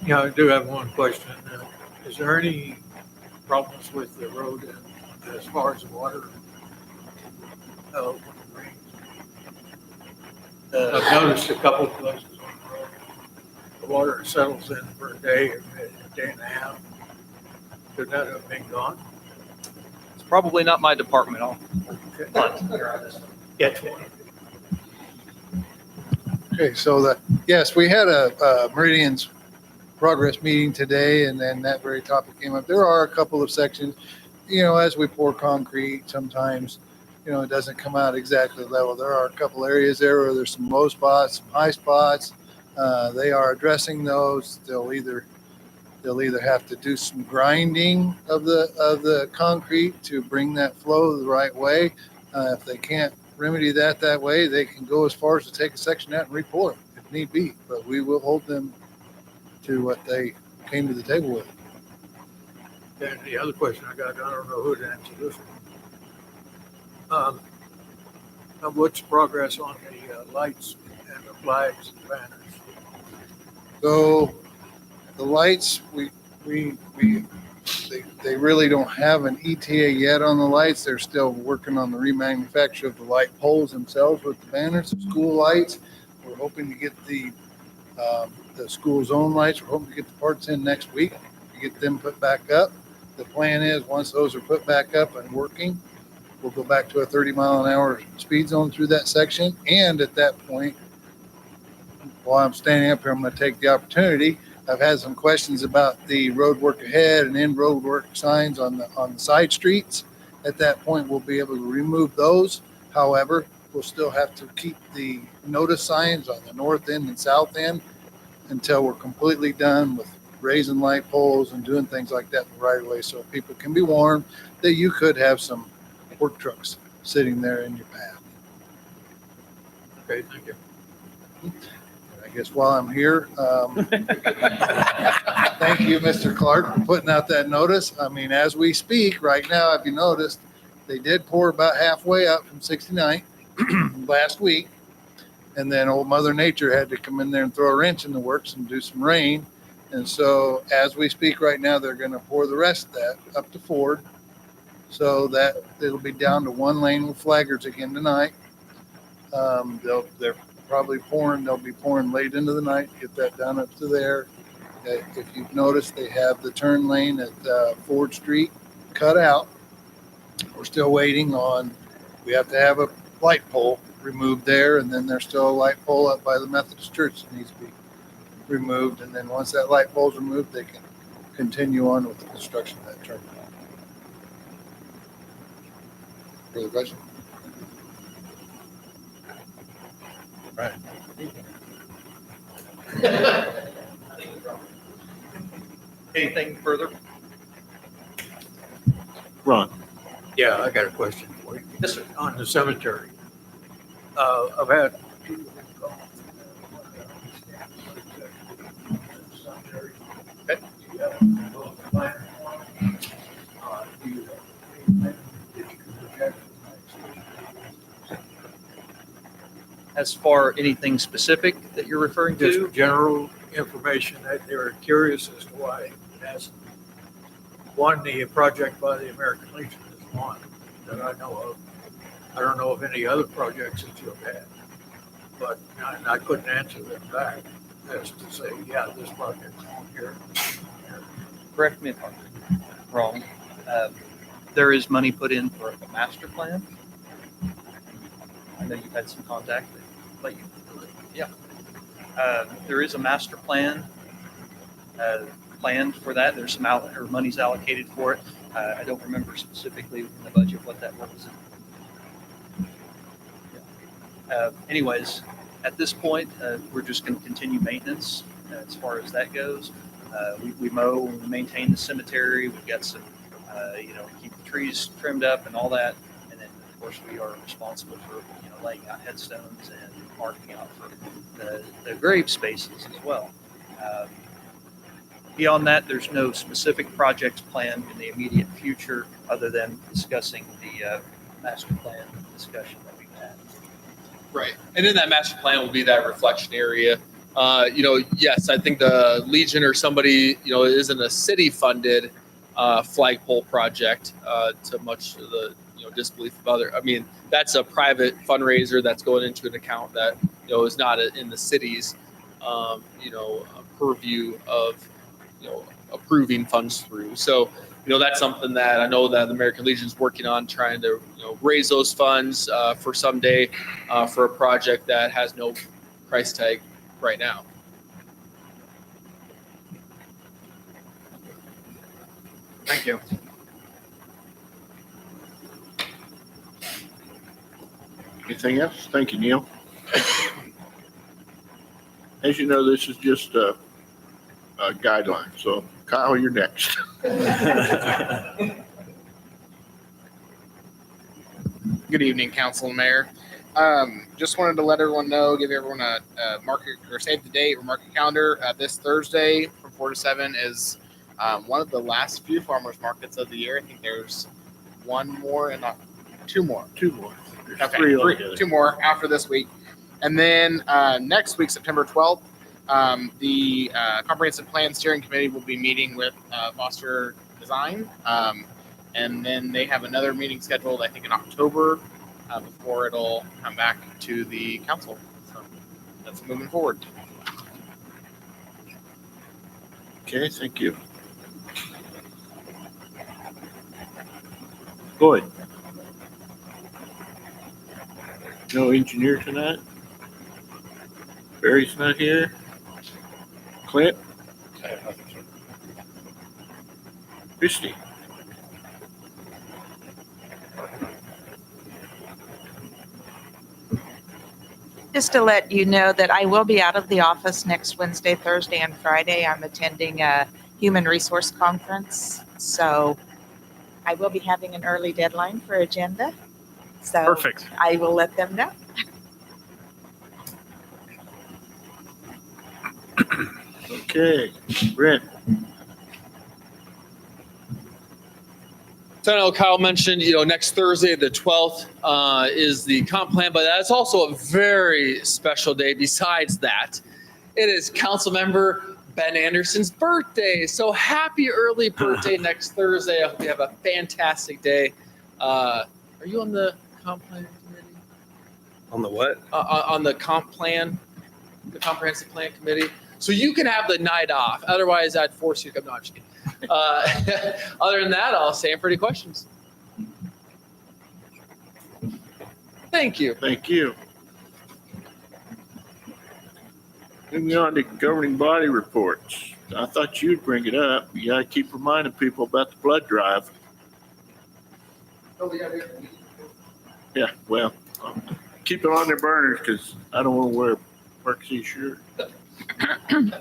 Yeah, I do have one question. Is there any problems with the road as far as water? When it rains? I've noticed a couple of places on the road, the water settles in for a day and a half. Could that have been gone?
It's probably not my department.
Okay, so yes, we had a Meridian's progress meeting today, and then that very topic came up. There are a couple of sections, as we pour concrete, sometimes, it doesn't come out exactly level. There are a couple areas there where there's some low spots, some high spots. They are addressing those. They'll either have to do some grinding of the concrete to bring that flow the right way. If they can't remedy that way, they can go as far as to take a section out and re-pour it if need be. But we will hold them to what they came to the table with.
And the other question I got, I don't know who to answer this one. What's progress on the lights and the flags and banners?
So the lights, they really don't have an ETA yet on the lights. They're still working on the remanufacture of the light poles themselves with the banners, the school lights. We're hoping to get the school zone lights. We're hoping to get the parts in next week to get them put back up. The plan is once those are put back up and working, we'll go back to a 30-mile-an-hour speed zone through that section. And at that point, while I'm standing up here, I'm going to take the opportunity. I've had some questions about the road work ahead and in road work signs on the side streets. At that point, we'll be able to remove those. However, we'll still have to keep the notice signs on the north end and south end until we're completely done with raising light poles and doing things like that right away, so people can be warned that you could have some work trucks sitting there in your path.
Okay, thank you.
I guess while I'm here, thank you, Mr. Clark, for putting out that notice. I mean, as we speak right now, if you noticed, they did pour about halfway up from 69 last week. And then old Mother Nature had to come in there and throw a wrench in the works and do some rain. And so as we speak right now, they're going to pour the rest of that up to Ford, so that it'll be down to one lane with flaggers again tonight. They're probably pouring, they'll be pouring late into the night, get that down up to there. If you've noticed, they have the turn lane at Ford Street cut out. We're still waiting on, we have to have a light pole removed there, and then there's still a light pole up by the Methodist Church that needs to be removed. And then once that light pole's removed, they can continue on with the construction of that turn. Further question? Right.
Anything further?
Ron?
Yeah, I got a question for you.
Yes, sir.
On the cemetery. I've had
As far anything specific that you're referring
just
to?
general information that they were curious as to why it hasn't. One, the project by the American Legion is one that I know of. I don't know of any other projects that you've had, but I couldn't answer them back as to say, yeah, this project's on here.
Correct me if I'm wrong. There is money put in for a master plan. I know you've had some contact, but yeah. There is a master plan planned for that. There's some money's allocated for it. I don't remember specifically in the budget what that was. Anyways, at this point, we're just going to continue maintenance as far as that goes. We mow and we maintain the cemetery. We've got some, keep the trees trimmed up and all that. And then, of course, we are responsible for, laying out headstones and marking out for the grave spaces as well. Beyond that, there's no specific projects planned in the immediate future other than discussing the master plan discussion that we've had.
Right. And in that master plan will be that reflection area. Yes, I think the Legion or somebody, isn't a city funded flagpole project to much of the, disbelief of other. I mean, that's a private fundraiser that's going into an account that, is not in the city's, purview of, approving funds through. So, that's something that I know that the American Legion is working on, trying to, raise those funds for someday for a project that has no price tag right now.
Thank you.
Anything else? Thank you, Neil. As you know, this is just a guideline. So Kyle, you're next.
Good evening, Council and Mayor. Just wanted to let everyone know, give everyone a market or save the date or market calendar. This Thursday from 4 to 7 is one of the last few farmers markets of the year. I think there's one more and two more.
Two more.
Okay, two more after this week. And then next week, September 12th, the Comprehensive Plan Steering Committee will be meeting with Foster Design. And then they have another meeting scheduled, I think, in October before it'll come back to the council. So that's moving forward.
Okay, thank you. Good. No engineer tonight? Barry's not here. Clint? Christie?
Just to let you know that I will be out of the office next Wednesday, Thursday, and Friday. I'm attending a human resource conference. So I will be having an early deadline for agenda. So
Perfect.
I will let them know.
Okay, Brent?
So I know Kyle mentioned, next Thursday, the 12th, is the comp plan, but that's also a very special day. Besides that, it is Councilmember Ben Anderson's birthday. So happy early birthday next Thursday. I hope you have a fantastic day. Are you on the comp plan committee?
On the what?
On the comp plan, the comprehensive plan committee. So you can have the night off. Otherwise, I'd force you to come. No, I'm just kidding. Other than that, I'll stand for any questions. Thank you.
Thank you. Moving on to governing body reports. I thought you'd bring it up. You gotta keep reminding people about the blood drive.
Oh, yeah.
Yeah, well, keep it on their burners because I don't want to wear a Parksy shirt.
Let me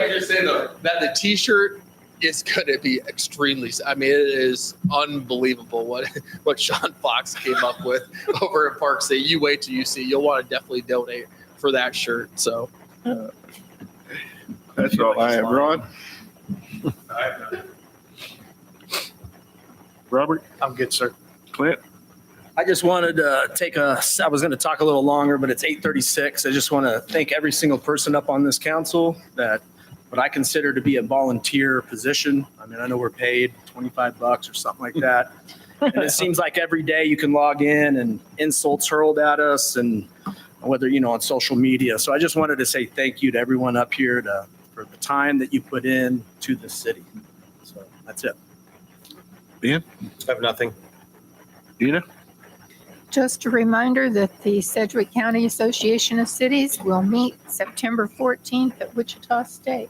just say though, that the T-shirt is going to be extremely. I mean, it is unbelievable what Sean Fox came up with over at Park City. You wait till you see. You'll want to definitely donate for that shirt. So
that's all I have. Ron? Robert?
I'm good, sir.
Clint?
I just wanted to I was going to talk a little longer, but it's 8:36. I just want to thank every single person up on this council that what I consider to be a volunteer position. I mean, I know we're paid $25 or something like that. And it seems like every day you can log in and insults hurled at us and whether, on social media. So I just wanted to say thank you to everyone up here for the time that you put in to the city. So that's it.
Ben?
I have nothing.
Dina?
Just a reminder that the Sedgwick County Association of Cities will meet September 14th at Wichita State.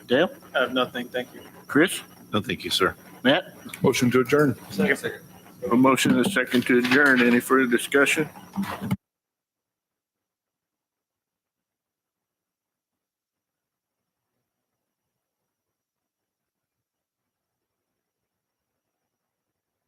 Dale?
I have nothing. Thank you.
Chris?
No, thank you, sir.
Matt?
Motion to adjourn.
A motion and a second to adjourn. Any further discussion?